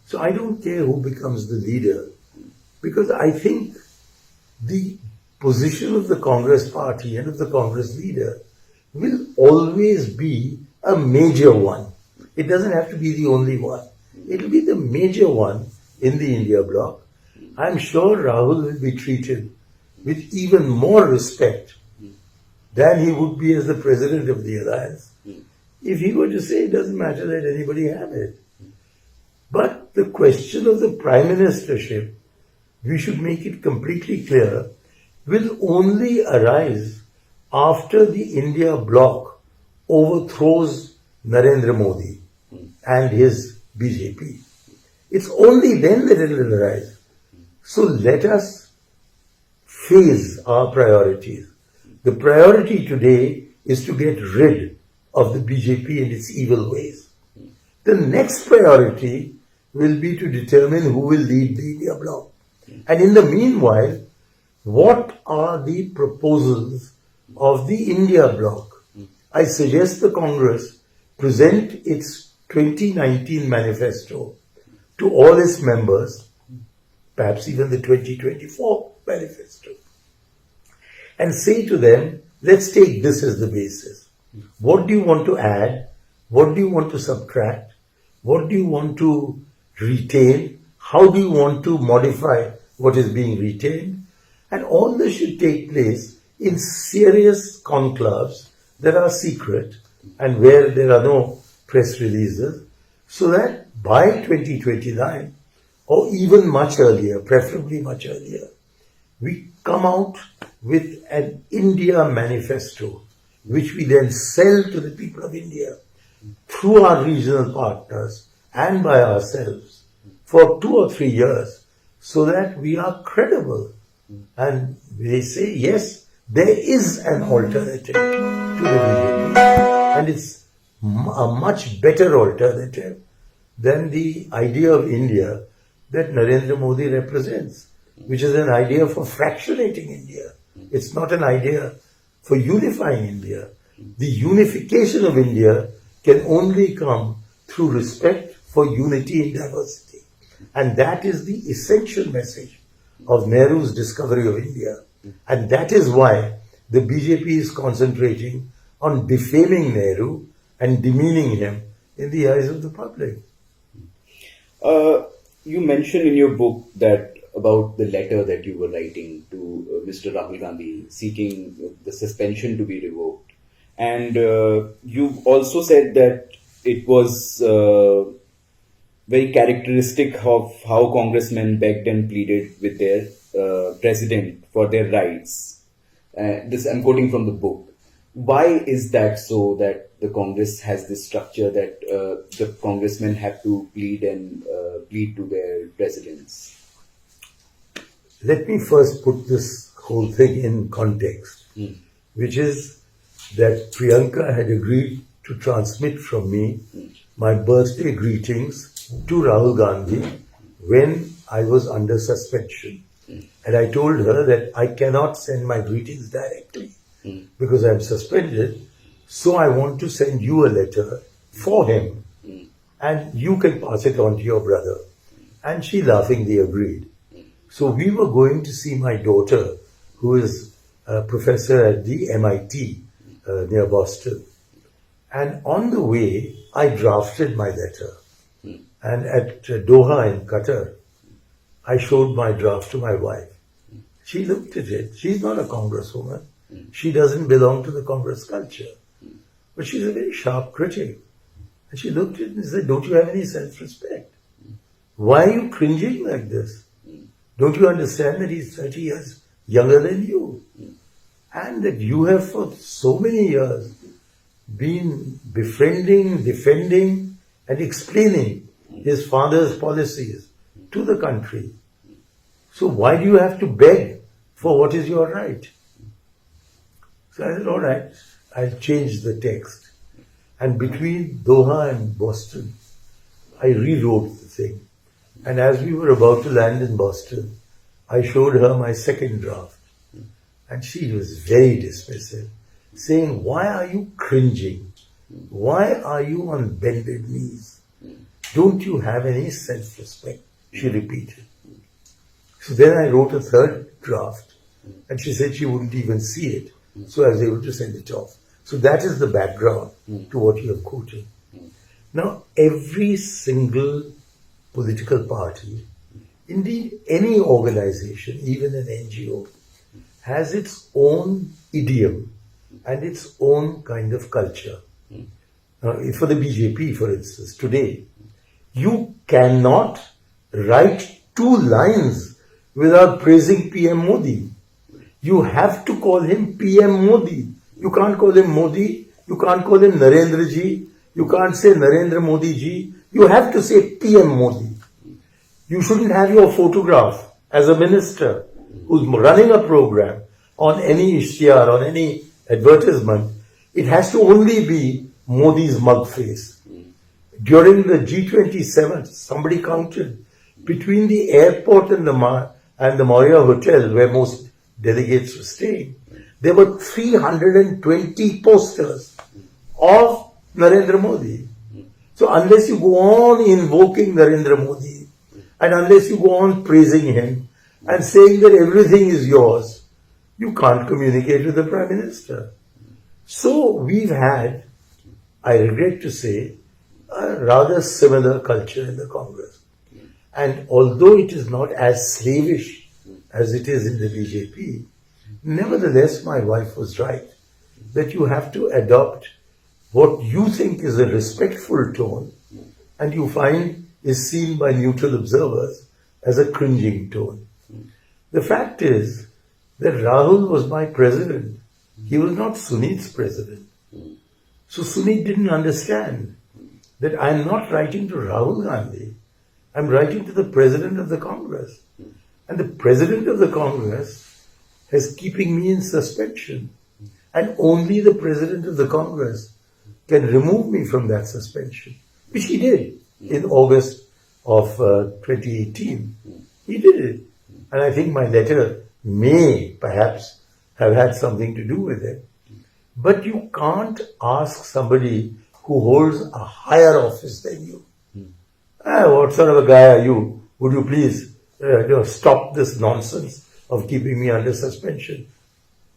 So I don't care who becomes the leader, because I think the position of the Congress party and of the Congress leader will always be a major one. It doesn't have to be the only one. It will be the major one in the India bloc. I'm sure Rahul will be treated with even more respect than he would be as the president of the alliance if he were to say it doesn't matter, let anybody have it. But the question of the prime ministership, we should make it completely clear, will only arise after the India bloc overthrows Narendra Modi and his BJP. It's only then that it will arise. So let us phase our priorities. The priority today is to get rid of the BJP and its evil ways. The next priority will be to determine who will lead the India bloc. And in the meanwhile, what are the proposals of the India bloc? I suggest the Congress present its 2019 manifesto to all its members, perhaps even the 2024 manifesto, and say to them, let's take this as the basis. What do you want to add? What do you want to subtract? What do you want to retain? How do you want to modify what is being retained? And all this should take place in serious conclaves that are secret and where there are no press releases, so that by 2029 or even much earlier, preferably much earlier, we come out with an India manifesto which we then sell to the people of India through our regional partners and by ourselves for 2 or 3 years, so that we are credible. And they say, yes, there is an alternative to the BJP, and it's a much better alternative than the idea of India that Narendra Modi represents, which is an idea for fractionating India. It's not an idea for unifying India. The unification of India can only come through respect for unity in diversity. And that is the essential message of Nehru's discovery of India. And that is why the BJP is concentrating on defaming Nehru and demeaning him in the eyes of the public. You mentioned in your book that about the letter that you were writing to Mr. Rahul Gandhi seeking the suspension to be revoked. And you also said that it was very characteristic of how congressmen begged and pleaded with their president for their rights. This I'm quoting from the book. Why is that so, that the Congress has this structure that the congressmen have to plead to their presidents? Let me first put this whole thing in context, which is that Priyanka had agreed to transmit from me my birthday greetings to Rahul Gandhi when I was under suspension. And I told her that I cannot send my greetings directly because I'm suspended, so I want to send you a letter for him and you can pass it on to your brother. And she laughingly agreed. So we were going to see my daughter, who is a professor at the MIT near Boston. And on the way, I drafted my letter. And at Doha in Qatar, I showed my draft to my wife. She looked at it. She's not a congresswoman. She doesn't belong to the Congress culture. But she's a very sharp critic. And she looked at it and said, don't you have any self-respect? Why are you cringing like this? Don't you understand that he's 30 years younger than you? And that you have for so many years been befriending, defending, and explaining his father's policies to the country. So why do you have to beg for what is your right? So I said, all right, I'll change the text. And between Doha and Boston, I rewrote the thing. And as we were about to land in Boston, I showed her my second draft. And she was very dismissive, saying, why are you cringing? Why are you on bended knees? Don't you have any self-respect? She repeated. So then I wrote a third draft. And she said she wouldn't even see it. So I was able to send it off. So that is the background to what you have quoted. Now, every single political party, indeed any organization, even an NGO, has its own idiom and its own kind of culture. For the BJP, for instance, today, you cannot write 2 lines without praising PM Modi. You have to call him PM Modi. You can't call him Modi. You can't call him Narendra Ji. You can't say Narendra Modi Ji. You have to say PM Modi. You shouldn't have your photograph as a minister who's running a program on any ishtihar, on any advertisement, it has to only be Modi's mug face. During the G20 summit, somebody counted between the airport and the Maurya Hotel, where most delegates were staying, there were 320 posters of Narendra Modi. So unless you go on invoking Narendra Modi, and unless you go on praising him and saying that everything is yours, you can't communicate with the Prime Minister. So we've had, I regret to say, a rather similar culture in the Congress. And although it is not as slavish as it is in the BJP, nevertheless my wife was right that you have to adopt what you think is a respectful tone and you find is seen by neutral observers as a cringing tone. The fact is that Rahul was my president. He was not Sunit's president. So Sunit didn't understand that I'm not writing to Rahul Gandhi. I'm writing to the president of the Congress. And the president of the Congress is keeping me in suspension. And only the president of the Congress can remove me from that suspension, which he did in August of 2018. He did it. And I think my letter may perhaps have had something to do with it. But you can't ask somebody who holds a higher office than you, what sort of a guy are you? Would you please stop this nonsense of keeping me under suspension?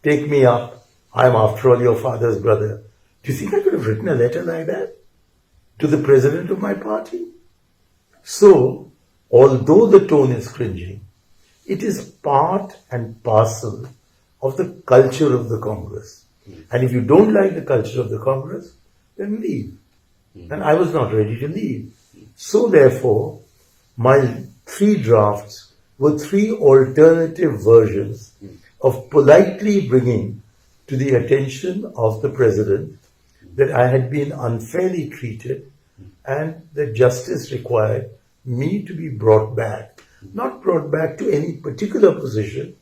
Take me up. I'm after all your father's brother. Do you think I could have written a letter like that to the president of my party? So, although the tone is cringing, it is part and parcel of the culture of the Congress. And if you don't like the culture of the Congress, then leave. And I was not ready to leave. So therefore, my 3 drafts were 3 alternative versions of politely bringing to the attention of the President that I had been unfairly treated and that justice required me to be brought back. Not brought back to any particular position,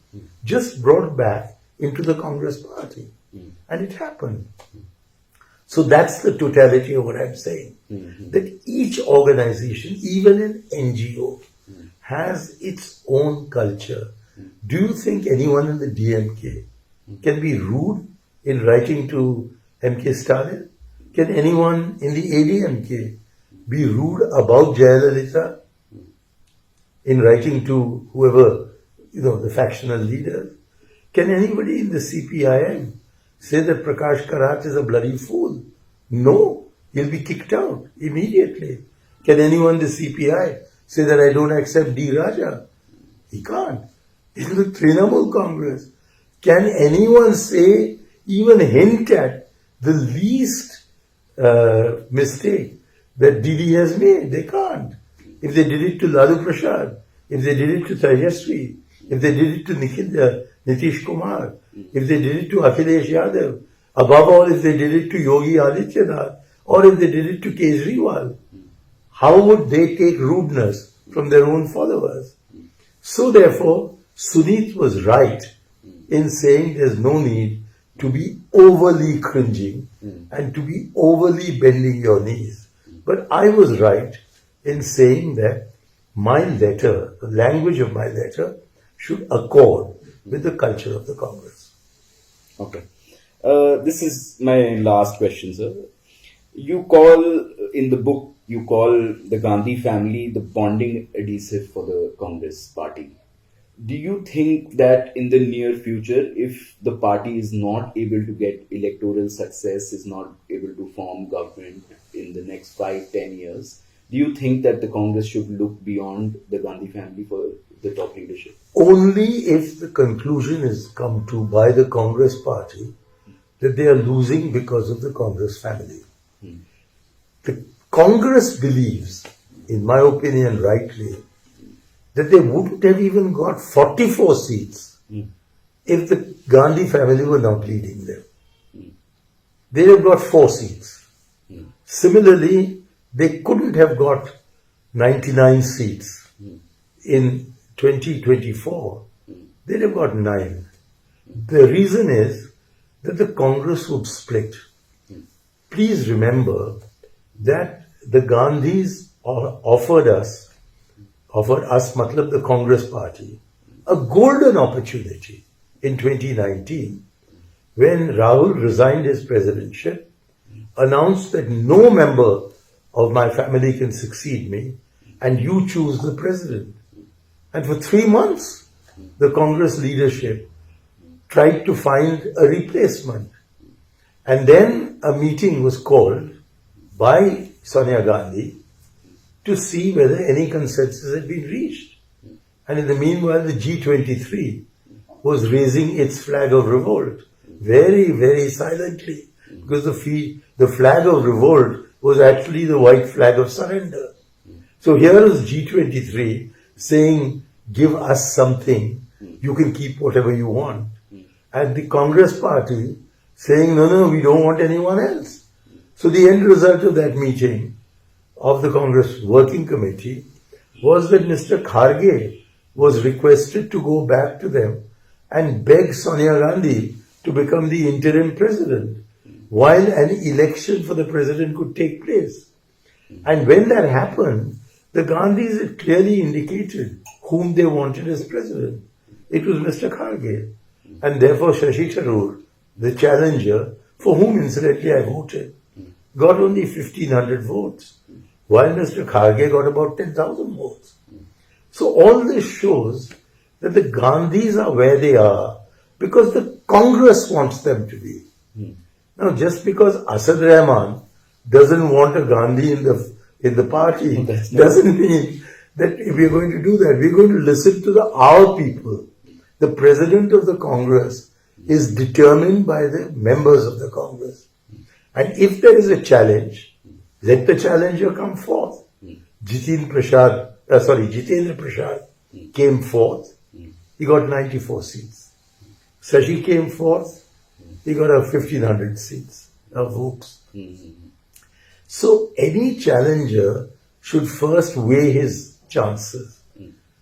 just brought back into the Congress party. And it happened. So that's the totality of what I'm saying. That each organization, even an NGO, has its own culture. Do you think anyone in the DMK can be rude in writing to MK Stalin? Can anyone in the ADMK be rude about Jayalalitha in writing to whoever, the factional leaders? Can anybody in the CPIM say that Prakash Karat is a bloody fool? No, he'll be kicked out immediately. Can anyone in the CPI say that I don't accept D. Raja? He can't. In the Trinamool Congress, can anyone say, even hint at the least mistake that DD has made? They can't. If they did it to Lalu Prasad, if they did it to Tejaswi, if they did it to Nitish Kumar, if they did it to Akhilesh Yadav, above all if they did it to Yogi Adityanath, or if they did it to Kejriwal, how would they take rudeness from their own followers? So therefore, Sunit was right in saying there's no need to be overly cringing and to be overly bending your knees. But I was right in saying that my letter, the language of my letter, should accord with the culture of the Congress. Okay. This is my last question, sir. You call, in the book, you call the Gandhi family the bonding adhesive for the Congress party. Do you think that in the near future, if the party is not able to get electoral success, is not able to form government in the next 5-10 years, do you think that the Congress should look beyond the Gandhi family for the top leadership? Only if the conclusion is come to by the Congress party that they are losing because of the Congress family. The Congress believes, in my opinion rightly, that they wouldn't have even got 44 seats if the Gandhi family were not leading them. They'd have got 4 seats. Similarly, they couldn't have got 99 seats in 2024 they'd have got 9. The reason is that the Congress would split. Please remember that the Gandhis offered us, matlab the Congress party, a golden opportunity in 2019 when Rahul resigned his presidentship, announced that no member of my family can succeed me and you choose the president. And for 3 months, the Congress leadership tried to find a replacement. And then a meeting was called by Sonia Gandhi to see whether any consensus had been reached. And in the meanwhile, the G23 was raising its flag of revolt very, very silently, because the flag of revolt was actually the white flag of surrender. So here is G23 saying, give us something, you can keep whatever you want. And the Congress party saying, no, we don't want anyone else. So the end result of that meeting of the Congress Working Committee was that Mr. Kharge was requested to go back to them and beg Sonia Gandhi to become the interim president while an election for the president could take place. And when that happened, the Gandhis had clearly indicated whom they wanted as president. It was Mr. Kharge. And therefore Shashi Tharoor, the challenger, for whom incidentally I voted, got only 1,500 votes, while Mr. Kharge got about 10,000 votes. So all this shows that the Gandhis are where they are because the Congress wants them to be. Now, just because Asad Rahman doesn't want a Gandhi in the party doesn't mean that if we're going to do that, we're going to listen to our people. The president of the Congress is determined by the members of the Congress. And if there is a challenge, let the challenger come forth. Jitendra Prasad came forth. He got 94 seats. Shashi came forth. He got 1,500 seats of votes. So any challenger should first weigh his chances.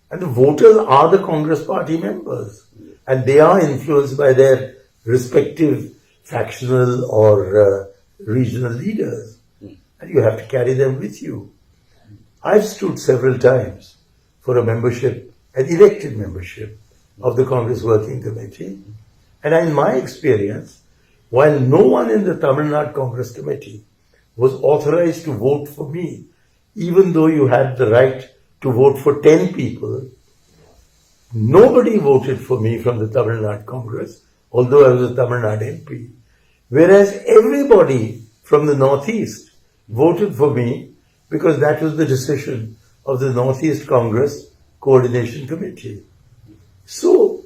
And the voters are the Congress party members. And they are influenced by their respective factional or regional leaders. And you have to carry them with you. I've stood several times for a membership, an elected membership of the Congress Working Committee. And in my experience, while no one in the Tamil Nadu Congress Committee was authorized to vote for me, even though you had the right to vote for 10 people, nobody voted for me from the Tamil Nadu Congress, although I was a Tamil Nadu MP. Whereas everybody from the Northeast voted for me because that was the decision of the Northeast Congress Coordination Committee. So,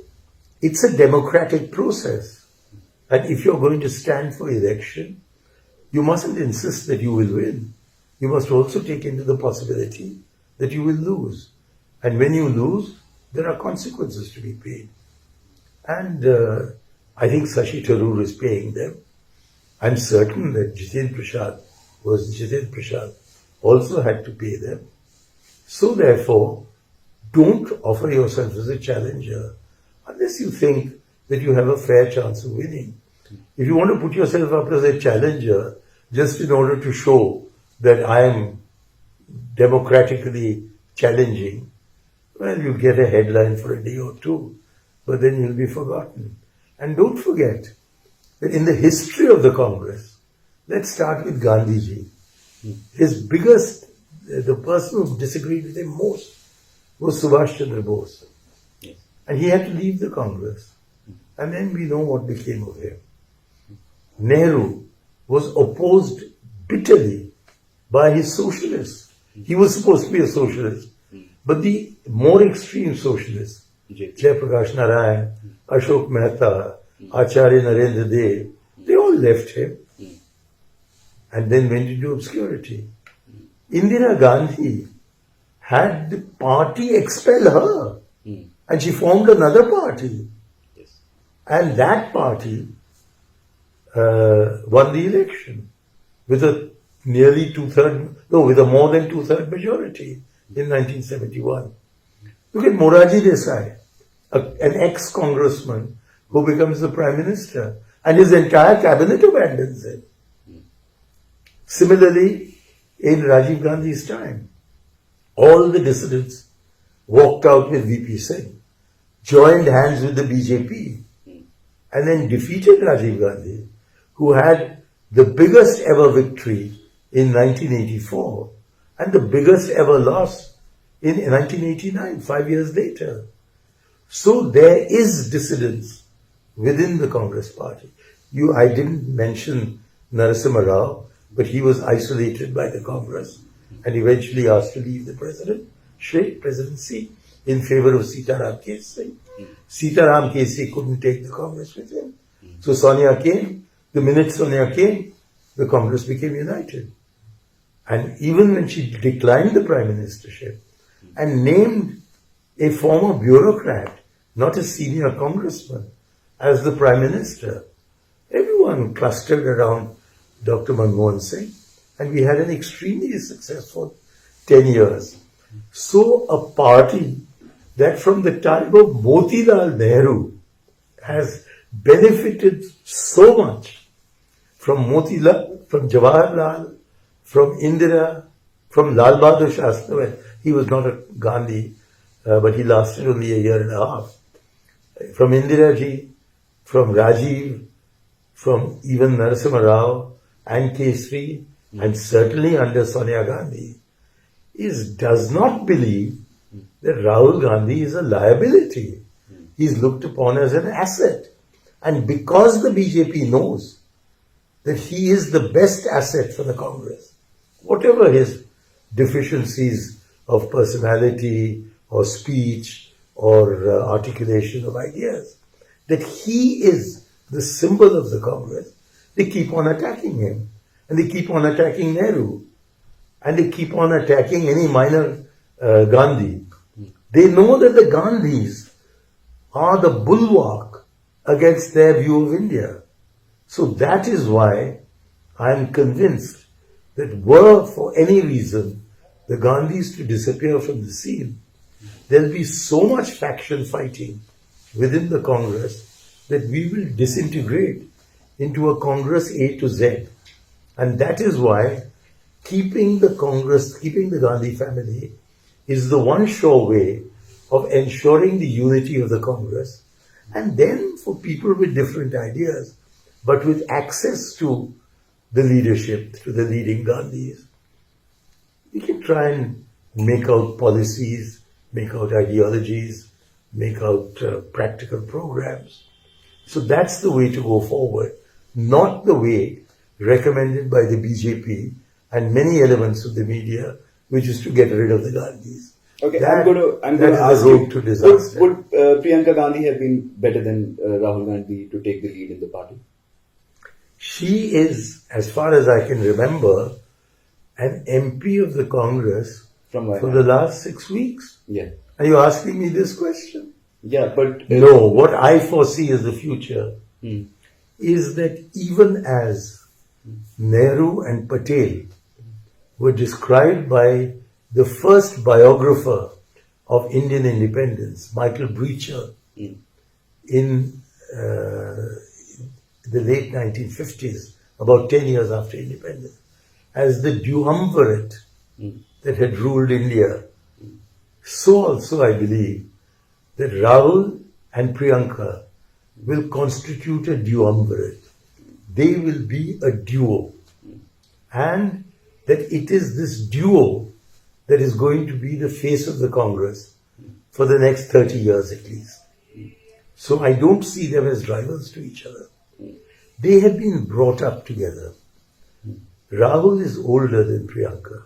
it's a democratic process. And if you're going to stand for election, you mustn't insist that you will win. You must also take into the possibility that you will lose. And when you lose, there are consequences to be paid. And I think Shashi Tharoor is paying them. I'm certain that Jitendra Prasad also had to pay them. So therefore, don't offer yourself as a challenger unless you think that you have a fair chance of winning. If you want to put yourself up as a challenger just in order to show that I am democratically challenging, well, you get a headline for a day or two, but then you'll be forgotten. And don't forget that in the history of the Congress, let's start with Gandhiji. His biggest, the person who disagreed with him most was Subhash Chandra Bose. Yes. And he had to leave the Congress. And then we know what became of him. Nehru was opposed bitterly by his socialists. He was supposed to be a socialist. But the more extreme socialists, Jayaprakash Narayan, Ashok Mehta, Acharya Narendra Dev, they all left him and then went into obscurity. Indira Gandhi had the party expel her and she formed another party. And that party won the election with a with a more than two-third majority in 1971. Look at Morarji Desai. an ex-congressman who becomes the prime minister, and his entire cabinet abandons him. Similarly, in Rajiv Gandhi's time, all the dissidents walked out with VP Singh, joined hands with the BJP, and then defeated Rajiv Gandhi, who had the biggest ever victory in 1984 and the biggest ever loss in 1989, 5 years later. So there is dissidence within the Congress party. I didn't mention Narasimha Rao, but he was isolated by the Congress and eventually asked to leave the presidency in favor of Sitaram Kesri. Sitaram Kesri couldn't take the Congress with him. So Sonia came. The minute Sonia came, the Congress became united. And even when she declined the prime ministership and named a former bureaucrat, not a senior congressman, as the prime minister, everyone clustered around Dr. Manmohan Singh, and we had an extremely successful 10 years. So a party that from the time of Motilal Nehru has benefited so much from Motilal, from Jawaharlal, from Indira, from Lal Bahadur Shastri. He was not a Gandhi, but he lasted only a year and a half. From Indira ji, from Rajiv, from even Narasimha Rao and Kesri, and certainly under Sonia Gandhi, does not believe that Rahul Gandhi is a liability. He's looked upon as an asset. And because the BJP knows that he is the best asset for the Congress, whatever his deficiencies of personality or speech or articulation of ideas, that he is the symbol of the Congress, they keep on attacking him. And they keep on attacking Nehru. And they keep on attacking any minor Gandhi. They know that the Gandhis are the bulwark against their view of India. So that is why I am convinced that were for any reason the Gandhis to disappear from the scene, there will be so much faction fighting within the Congress that we will disintegrate into a Congress A to Z. And that is why keeping the Congress, keeping the Gandhi family is the one sure way of ensuring the unity of the Congress. And then for people with different ideas, but with access to the leadership, to the leading Gandhis, we can try and make out policies, make out ideologies, make out practical programs. So that's the way to go forward, not the way recommended by the BJP and many elements of the media, which is to get rid of the Gandhis. Okay, I'm going to ask you, to disaster. Would Priyanka Gandhi have been better than Rahul Gandhi to take the lead in the party? She is, as far as I can remember, an MP of the Congress for the last 6 weeks. Yeah. Are you asking me this question? Yeah, but... No, what I foresee as the future is that even as Nehru and Patel were described by the first biographer of Indian independence, Michael Breacher, in the late 1950s, about 10 years after independence, as the duumvirate that had ruled India. So also I believe that Rahul and Priyanka will constitute a duumvirate. They will be a duo. And that it is this duo that is going to be the face of the Congress for the next 30 years at least. So I don't see them as rivals to each other. They have been brought up together. Rahul is older than Priyanka.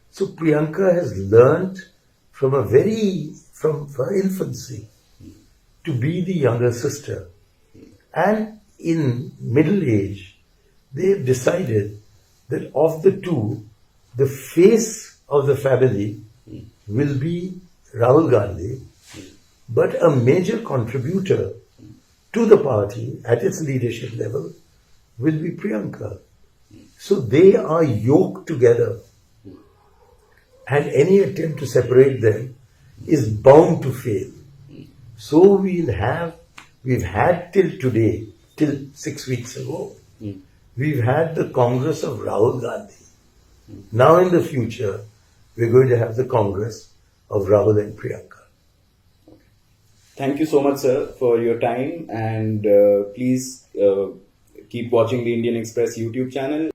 So Priyanka has learnt from her infancy to be the younger sister. And in middle age, they have decided that of the two, the face of the family will be Rahul Gandhi, but a major contributor to the party at its leadership level will be Priyanka. So they are yoked together, and any attempt to separate them is bound to fail. So we've had till today, till 6 weeks ago, we've had the Congress of Rahul Gandhi. Now in the future, we're going to have the Congress of Rahul and Priyanka. Thank you so much, sir, for your time, and please keep watching the Indian Express YouTube channel.